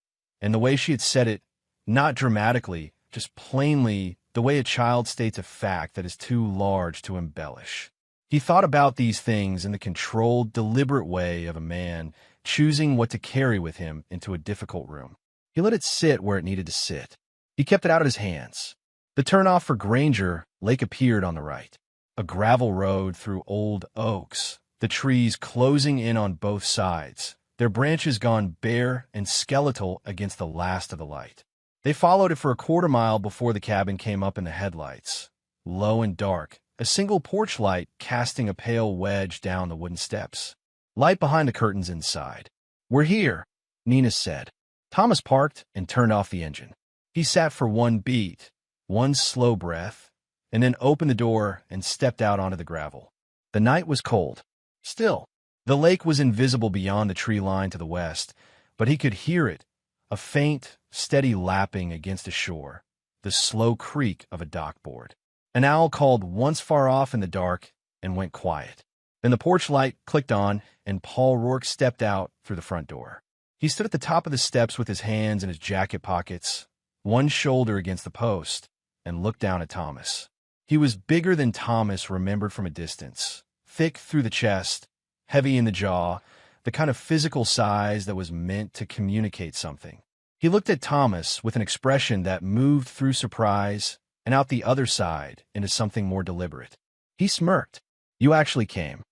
and the way she had said it, not dramatically, just plainly, the way a child states a fact that is too large to embellish. He thought about these things in the controlled, deliberate way of a man choosing what to carry with him into a difficult room. He let it sit where it needed to sit. He kept it out of his hands. The turnoff for Granger Lake appeared on the right. A gravel road through old oaks, the trees closing in on both sides, their branches gone bare and skeletal against the last of the light. They followed it for a quarter mile before the cabin came up in the headlights. Low and dark, a single porch light casting a pale wedge down the wooden steps. Light behind the curtains inside. We're here, Nina said. Thomas parked and turned off the engine. He sat for one beat, one slow breath, and then opened the door and stepped out onto the gravel. The night was cold. Still, the lake was invisible beyond the tree line to the west, but he could hear it, a faint, steady lapping against the shore, the slow creak of a dockboard. An owl called once far off in the dark and went quiet. Then the porch light clicked on, and Paul Rourke stepped out through the front door. He stood at the top of the steps with his hands in his jacket pockets, one shoulder against the post, and looked down at Thomas. He was bigger than Thomas remembered from a distance, thick through the chest, heavy in the jaw, the kind of physical size that was meant to communicate something. He looked at Thomas with an expression that moved through surprise and out the other side into something more deliberate. He smirked. You actually came.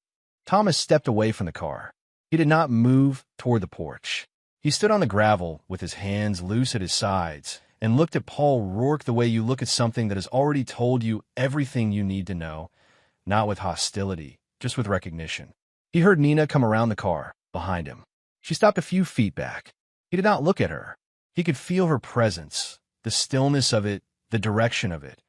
Thomas stepped away from the car. He did not move toward the porch. He stood on the gravel with his hands loose at his sides and looked at Paul Rourke the way you look at something that has already told you everything you need to know, not with hostility, just with recognition. He heard Nina come around the car, behind him. She stopped a few feet back. He did not look at her. He could feel her presence, the stillness of it, the direction of it.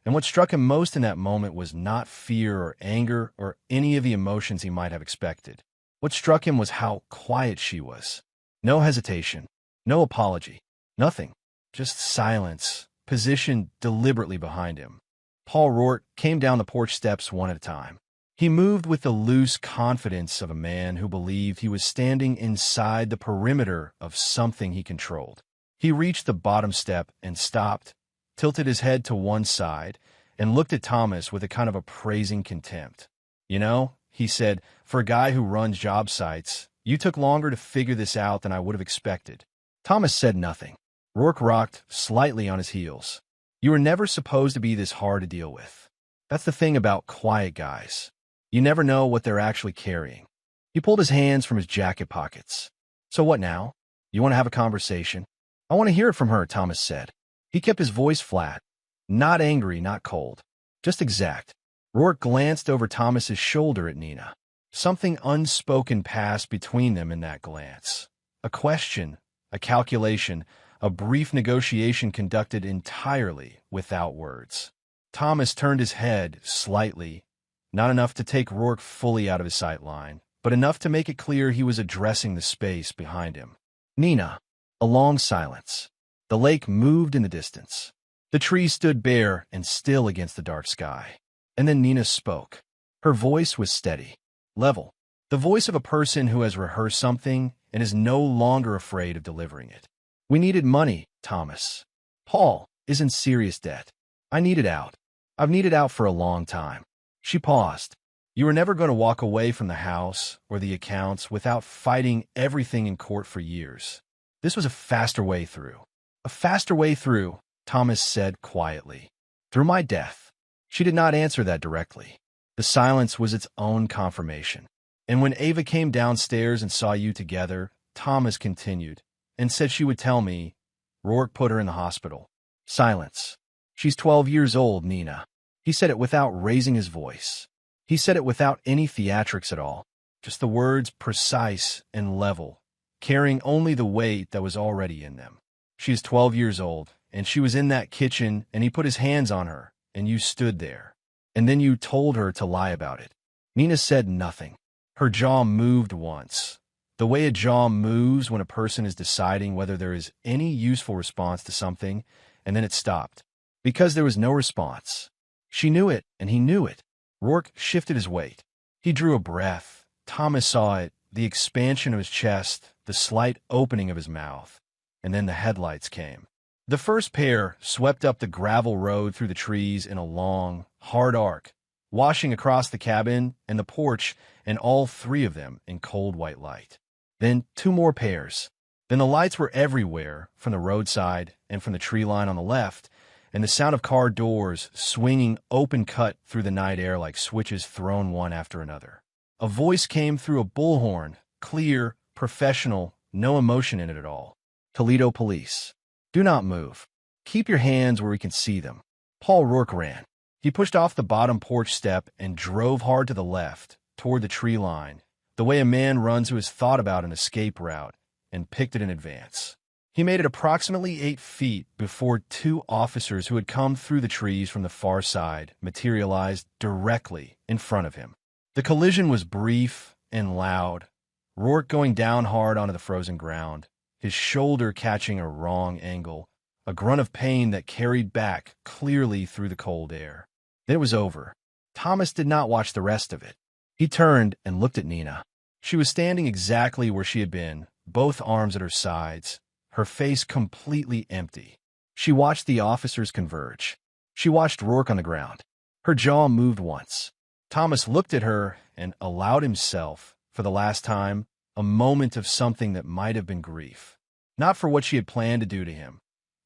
And what struck him most in that moment was not fear or anger or any of the emotions he might have expected. What struck him was how quiet she was. No hesitation, no apology, nothing. Just silence, positioned deliberately behind him. Paul Rourke came down the porch steps one at a time. He moved with the loose confidence of a man who believed he was standing inside the perimeter of something he controlled. He reached the bottom step and stopped, tilted his head to one side, and looked at Thomas with a kind of appraising contempt. You know, he said, for a guy who runs job sites, you took longer to figure this out than I would have expected. Thomas said nothing. Rourke rocked slightly on his heels. You were never supposed to be this hard to deal with. That's the thing about quiet guys. You never know what they're actually carrying. He pulled his hands from his jacket pockets. So what now? You want to have a conversation? I want to hear it from her, Thomas said. He kept his voice flat. Not angry, not cold. Just exact. Rourke glanced over Thomas's shoulder at Nina. Something unspoken passed between them in that glance. A question, a calculation, a brief negotiation conducted entirely without words. Thomas turned his head slightly, not enough to take Rourke fully out of his sight line, but enough to make it clear he was addressing the space behind him. Nina. A long silence. The lake moved in the distance. The trees stood bare and still against the dark sky. And then Nina spoke. Her voice was steady, level, the voice of a person who has rehearsed something and is no longer afraid of delivering it. We needed money, Thomas. Paul is in serious debt. I need it out. I've needed out for a long time. She paused. You were never going to walk away from the house or the accounts without fighting everything in court for years. This was a faster way through. A faster way through, Thomas said quietly. Through my death. She did not answer that directly. The silence was its own confirmation. And when Ava came downstairs and saw you together, Thomas continued, and said she would tell me, Rourke put her in the hospital. Silence. She's 12 years old, Nina. He said it without raising his voice. He said it without any theatrics at all, just the words precise and level, carrying only the weight that was already in them. She is 12 years old, and she was in that kitchen, and he put his hands on her, and you stood there. And then you told her to lie about it. Nina said nothing. Her jaw moved once, the way a jaw moves when a person is deciding whether there is any useful response to something, and then it stopped. Because there was no response. She knew it, and he knew it. Rourke shifted his weight. He drew a breath. Thomas saw it, the expansion of his chest, the slight opening of his mouth. And then the headlights came. The first pair swept up the gravel road through the trees in a long, hard arc, washing across the cabin and the porch, and all three of them in cold white light. Then 2 more pairs. Then the lights were everywhere, from the roadside and from the tree line on the left, and the sound of car doors swinging open-cut through the night air like switches thrown one after another. A voice came through a bullhorn, clear, professional, no emotion in it at all. Toledo Police. Do not move. Keep your hands where we can see them. Paul Rourke ran. He pushed off the bottom porch step and drove hard to the left, toward the tree line, the way a man runs who has thought about an escape route, and picked it in advance. He made it approximately 8 feet before 2 officers who had come through the trees from the far side materialized directly in front of him. The collision was brief and loud, Rourke going down hard onto the frozen ground, his shoulder catching a wrong angle, a grunt of pain that carried back clearly through the cold air. Then it was over. Thomas did not watch the rest of it. He turned and looked at Nina. She was standing exactly where she had been, both arms at her sides, her face completely empty. She watched the officers converge. She watched Rourke on the ground. Her jaw moved once. Thomas looked at her and allowed himself, for the last time, a moment of something that might have been grief. Not for what she had planned to do to him.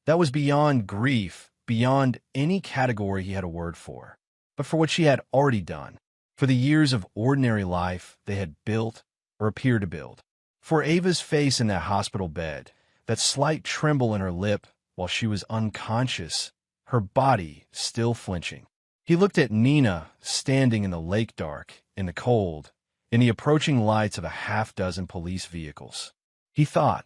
That was beyond grief, beyond any category he had a word for, but for what she had already done, for the years of ordinary life they had built or appeared to build. For Ava's face in that hospital bed, that slight tremble in her lip while she was unconscious, her body still flinching. He looked at Nina standing in the lake dark, in the cold, in the approaching lights of a half-dozen police vehicles. He thought,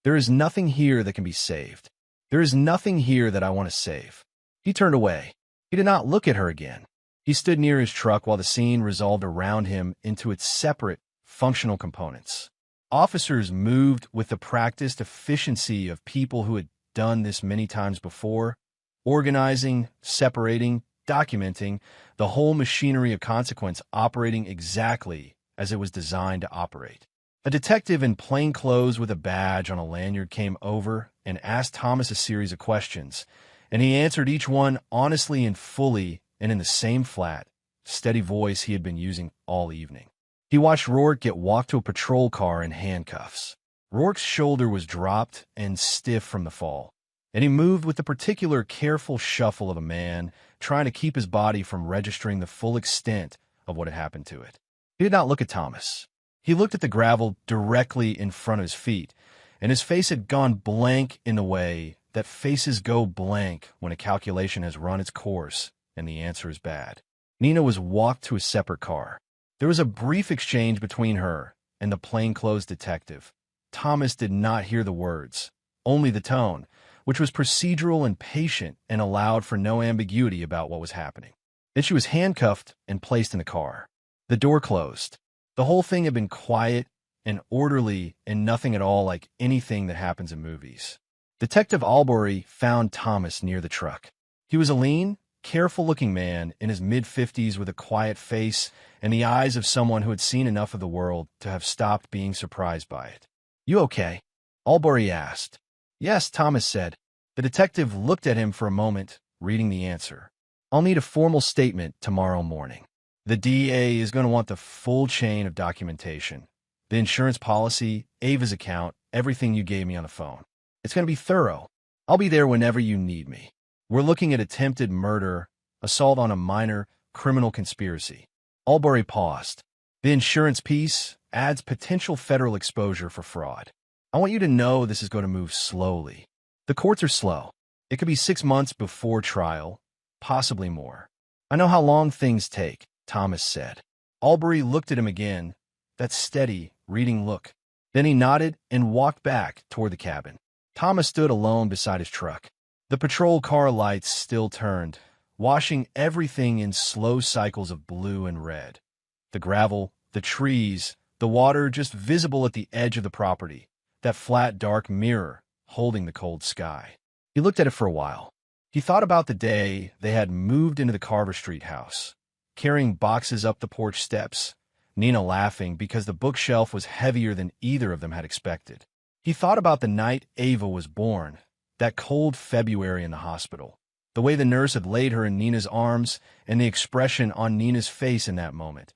there is nothing here that can be saved. There is nothing here that I want to save. He turned away. He did not look at her again. He stood near his truck while the scene resolved around him into its separate, functional components. Officers moved with the practiced efficiency of people who had done this many times before, organizing, separating, documenting, the whole machinery of consequence operating exactly as it was designed to operate. A detective in plain clothes with a badge on a lanyard came over and asked Thomas a series of questions, and he answered each one honestly and fully and in the same flat, steady voice he had been using all evening. He watched Rourke get walked to a patrol car in handcuffs. Rourke's shoulder was dropped and stiff from the fall, and he moved with the particular careful shuffle of a man trying to keep his body from registering the full extent of what had happened to it. He did not look at Thomas. He looked at the gravel directly in front of his feet, and his face had gone blank in the way that faces go blank when a calculation has run its course and the answer is bad. Nina was walked to a separate car. There was a brief exchange between her and the plainclothes detective. Thomas did not hear the words, only the tone, which was procedural and patient and allowed for no ambiguity about what was happening. Then she was handcuffed and placed in the car. The door closed. The whole thing had been quiet and orderly and nothing at all like anything that happens in movies. Detective Albury found Thomas near the truck. He was a lean, careful-looking man in his mid-50s with a quiet face and the eyes of someone who had seen enough of the world to have stopped being surprised by it. "You okay?" Albury asked. Yes, Thomas said. The detective looked at him for a moment, reading the answer. I'll need a formal statement tomorrow morning. The DA is going to want the full chain of documentation. The insurance policy, Ava's account, everything you gave me on the phone. It's going to be thorough. I'll be there whenever you need me. We're looking at attempted murder, assault on a minor, criminal conspiracy. Albury paused. The insurance piece adds potential federal exposure for fraud. I want you to know this is going to move slowly. The courts are slow. It could be 6 months before trial, possibly more. I know how long things take, Thomas said. Albury looked at him again, that steady, reading look. Then he nodded and walked back toward the cabin. Thomas stood alone beside his truck. The patrol car lights still turned, washing everything in slow cycles of blue and red. The gravel, the trees, the water just visible at the edge of the property, that flat, dark mirror holding the cold sky. He looked at it for a while. He thought about the day they had moved into the Carver Street house, carrying boxes up the porch steps, Nina laughing because the bookshelf was heavier than either of them had expected. He thought about the night Ava was born, that cold February in the hospital, the way the nurse had laid her in Nina's arms, and the expression on Nina's face in that moment.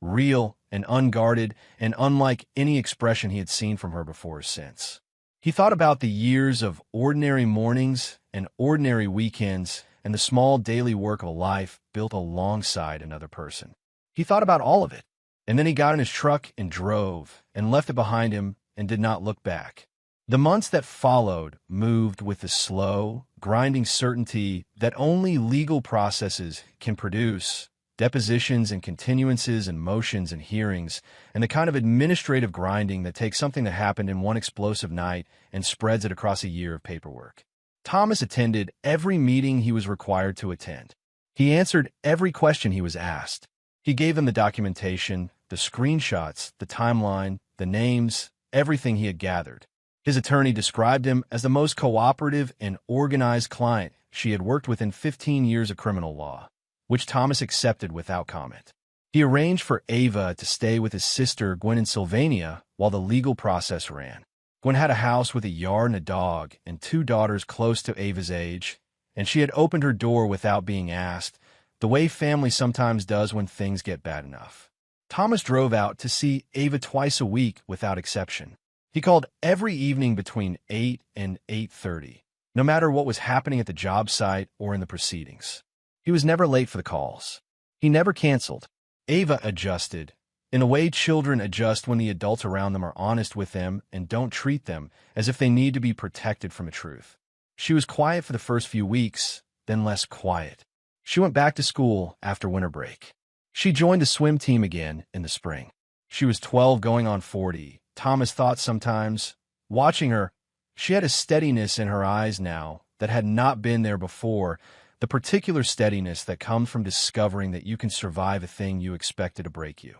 Real and unguarded and unlike any expression he had seen from her before or since. He thought about the years of ordinary mornings and ordinary weekends and the small daily work of a life built alongside another person. He thought about all of it, and then he got in his truck and drove and left it behind him and did not look back. The months that followed moved with the slow, grinding certainty that only legal processes can produce. Depositions and continuances and motions and hearings, and the kind of administrative grinding that takes something that happened in one explosive night and spreads it across a year of paperwork. Thomas attended every meeting he was required to attend. He answered every question he was asked. He gave them the documentation, the screenshots, the timeline, the names, everything he had gathered. His attorney described him as the most cooperative and organized client she had worked with in 15 years of criminal law, which Thomas accepted without comment. He arranged for Ava to stay with his sister Gwen in Sylvania while the legal process ran. Gwen had a house with a yard and a dog and 2 daughters close to Ava's age, and she had opened her door without being asked, the way family sometimes does when things get bad enough. Thomas drove out to see Ava twice a week without exception. He called every evening between 8 and 8:30, no matter what was happening at the job site or in the proceedings. He was never late for the calls. He never canceled. Ava adjusted, in a way children adjust when the adults around them are honest with them and don't treat them as if they need to be protected from the truth. She was quiet for the first few weeks, then less quiet. She went back to school after winter break. She joined the swim team again in the spring. She was 12 going on 40. Thomas thought sometimes, watching her, she had a steadiness in her eyes now that had not been there before, the particular steadiness that comes from discovering that you can survive a thing you expected to break you.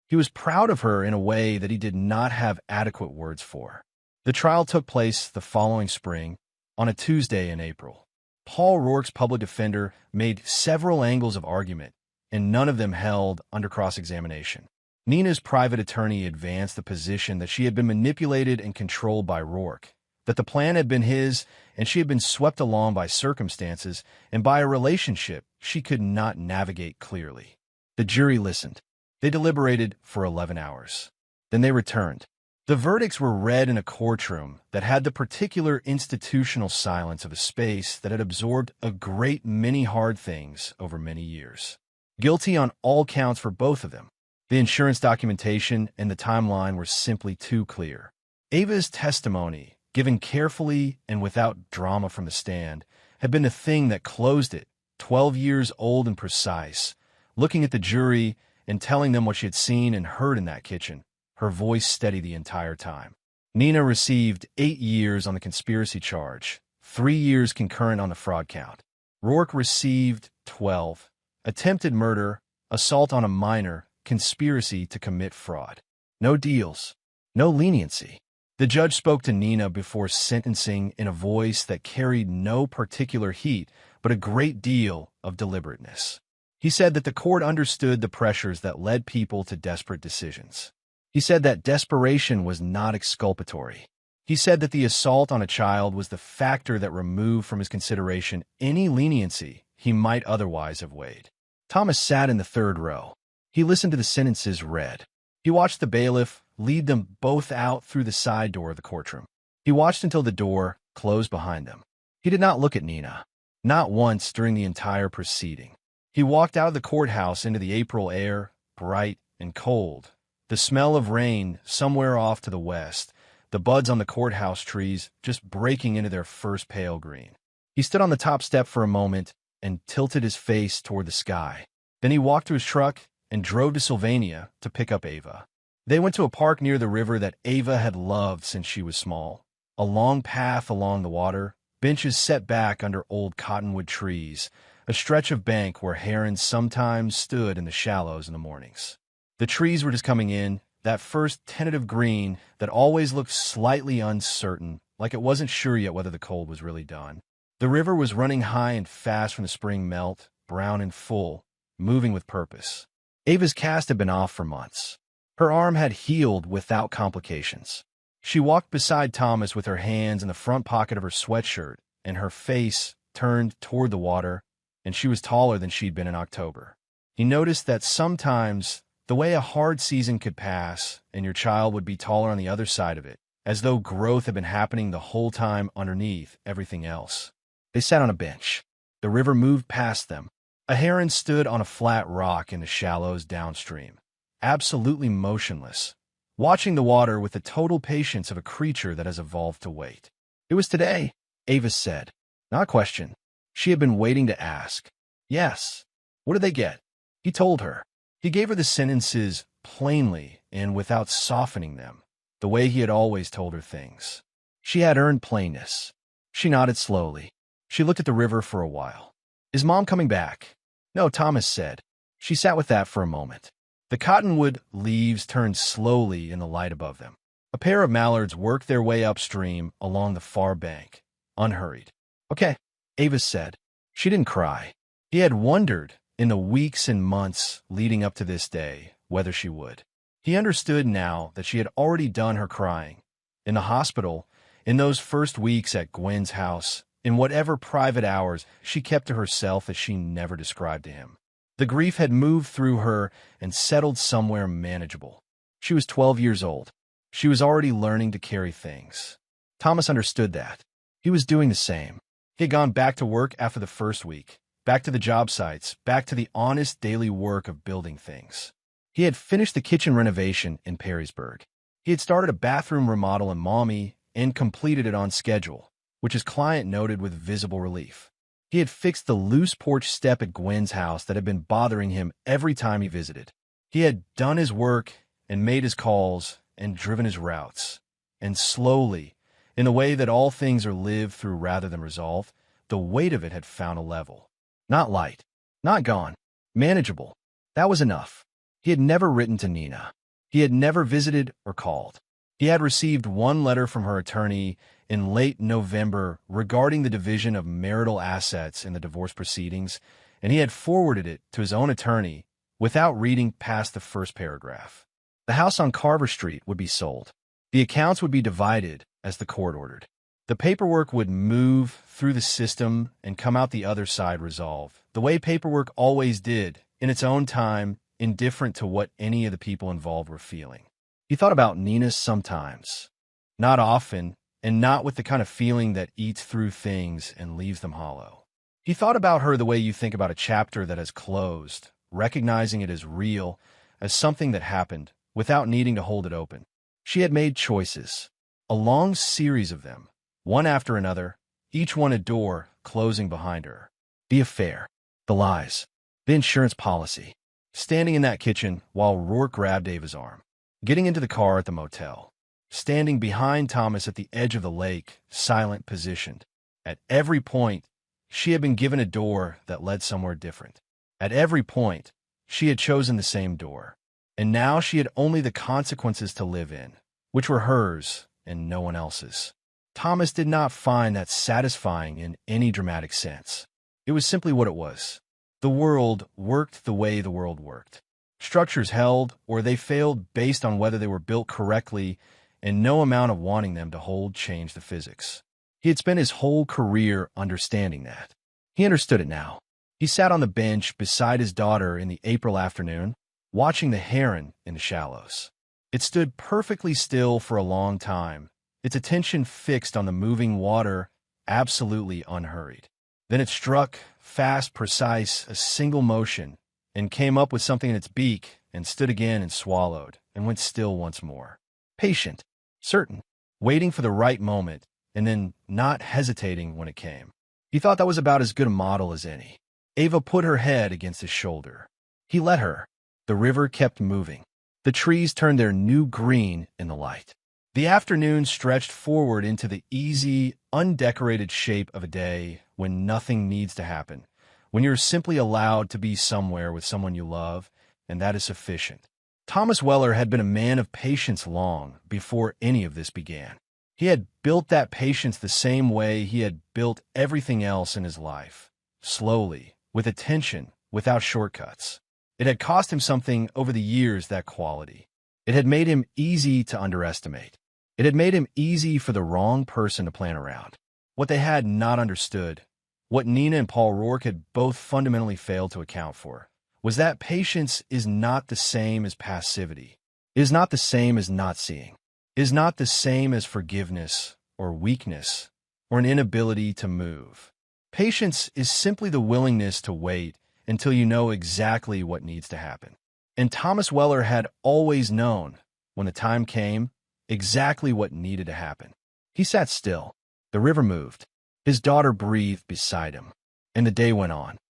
He was proud of her in a way that he did not have adequate words for. The trial took place the following spring, on a Tuesday in April. Paul Rourke's public defender made several angles of argument, and none of them held under cross-examination. Nina's private attorney advanced the position that she had been manipulated and controlled by Rourke, that the plan had been his, and she had been swept along by circumstances and by a relationship she could not navigate clearly. The jury listened. They deliberated for 11 hours. Then they returned. The verdicts were read in a courtroom that had the particular institutional silence of a space that had absorbed a great many hard things over many years. Guilty on all counts for both of them. The insurance documentation and the timeline were simply too clear. Ava's testimony, given carefully and without drama from the stand, had been the thing that closed it, 12 years old and precise, looking at the jury and telling them what she had seen and heard in that kitchen, her voice steady the entire time. Nina received 8 years on the conspiracy charge, 3 years concurrent on the fraud count. Rourke received 12, attempted murder, assault on a minor, conspiracy to commit fraud. No deals, no leniency. The judge spoke to Nina before sentencing in a voice that carried no particular heat, but a great deal of deliberateness. He said that the court understood the pressures that led people to desperate decisions. He said that desperation was not exculpatory. He said that the assault on a child was the factor that removed from his consideration any leniency he might otherwise have weighed. Thomas sat in the third row. He listened to the sentences read. He watched the bailiff lead them both out through the side door of the courtroom. He watched until the door closed behind them. He did not look at Nina, not once during the entire proceeding. He walked out of the courthouse into the April air, bright and cold, the smell of rain somewhere off to the west, the buds on the courthouse trees just breaking into their first pale green. He stood on the top step for a moment and tilted his face toward the sky. Then he walked to his truck and drove to Sylvania to pick up Ava. They went to a park near the river that Ava had loved since she was small. A long path along the water, benches set back under old cottonwood trees, a stretch of bank where herons sometimes stood in the shallows in the mornings. The trees were just coming in, that first tentative green that always looked slightly uncertain, like it wasn't sure yet whether the cold was really done. The river was running high and fast from the spring melt, brown and full, moving with purpose. Ava's cast had been off for months. Her arm had healed without complications. She walked beside Thomas with her hands in the front pocket of her sweatshirt and her face turned toward the water, and she was taller than she'd been in October. He noticed that sometimes the way a hard season could pass and your child would be taller on the other side of it, as though growth had been happening the whole time underneath everything else. They sat on a bench. The river moved past them. A heron stood on a flat rock in the shallows downstream, absolutely motionless, watching the water with the total patience of a creature that has evolved to wait. It was today, Ava said. Not a question. She had been waiting to ask. Yes. What did they get? He told her. He gave her the sentences plainly and without softening them, the way he had always told her things. She had earned plainness. She nodded slowly. She looked at the river for a while. Is Mom coming back? No, Thomas said. She sat with that for a moment. The cottonwood leaves turned slowly in the light above them. A pair of mallards worked their way upstream along the far bank, unhurried. Okay, Ava said. She didn't cry. He had wondered, in the weeks and months leading up to this day, whether she would. He understood now that she had already done her crying. In the hospital, in those first weeks at Gwen's house, in whatever private hours she kept to herself that she never described to him. The grief had moved through her and settled somewhere manageable. She was 12 years old. She was already learning to carry things. Thomas understood that. He was doing the same. He had gone back to work after the first week, back to the job sites, back to the honest daily work of building things. He had finished the kitchen renovation in Perrysburg. He had started a bathroom remodel in Maumee and completed it on schedule, which his client noted with visible relief. He had fixed the loose porch step at Gwen's house that had been bothering him every time he visited. He had done his work and made his calls and driven his routes. And slowly, in the way that all things are lived through rather than resolved, the weight of it had found a level. Not light, not gone, manageable. That was enough. He had never written to Nina. He had never visited or called. He had received one letter from her attorney in late November regarding the division of marital assets in the divorce proceedings, and he had forwarded it to his own attorney without reading past the first paragraph. The house on Carver Street would be sold. The accounts would be divided as the court ordered. The paperwork would move through the system and come out the other side resolved, the way paperwork always did, in its own time, indifferent to what any of the people involved were feeling. He thought about Nina sometimes. Not often, and not with the kind of feeling that eats through things and leaves them hollow. He thought about her the way you think about a chapter that has closed, recognizing it as real, as something that happened, without needing to hold it open. She had made choices, a long series of them, one after another, each one a door closing behind her. The affair, the lies, the insurance policy. Standing in that kitchen while Rourke grabbed Ava's arm. Getting into the car at the motel. Standing behind Thomas at the edge of the lake, silent, positioned. At every point, she had been given a door that led somewhere different. At every point, she had chosen the same door. And now she had only the consequences to live in, which were hers and no one else's. Thomas did not find that satisfying in any dramatic sense. It was simply what it was. The world worked the way the world worked. Structures held or they failed based on whether they were built correctly and no amount of wanting them to hold changed the physics. He had spent his whole career understanding that. He understood it now. He sat on the bench beside his daughter in the April afternoon, watching the heron in the shallows. It stood perfectly still for a long time, its attention fixed on the moving water, absolutely unhurried. Then it struck, fast, precise, a single motion, and came up with something in its beak, and stood again and swallowed, and went still once more. Patient, certain, waiting for the right moment, and then not hesitating when it came. He thought that was about as good a model as any. Ava put her head against his shoulder. He let her. The river kept moving. The trees turned their new green in the light. The afternoon stretched forward into the easy, undecorated shape of a day when nothing needs to happen, when you're simply allowed to be somewhere with someone you love, and that is sufficient. Thomas Weller had been a man of patience long before any of this began. He had built that patience the same way he had built everything else in his life, slowly, with attention, without shortcuts. It had cost him something over the years, that quality. It had made him easy to underestimate. It had made him easy for the wrong person to plan around. What they had not understood, what Nina and Paul Rourke had both fundamentally failed to account for, was that patience is not the same as passivity, is not the same as not seeing, is not the same as forgiveness or weakness or an inability to move. Patience is simply the willingness to wait until you know exactly what needs to happen. And Thomas Weller had always known, when the time came, exactly what needed to happen. He sat still. The river moved. His daughter breathed beside him. And the day went on.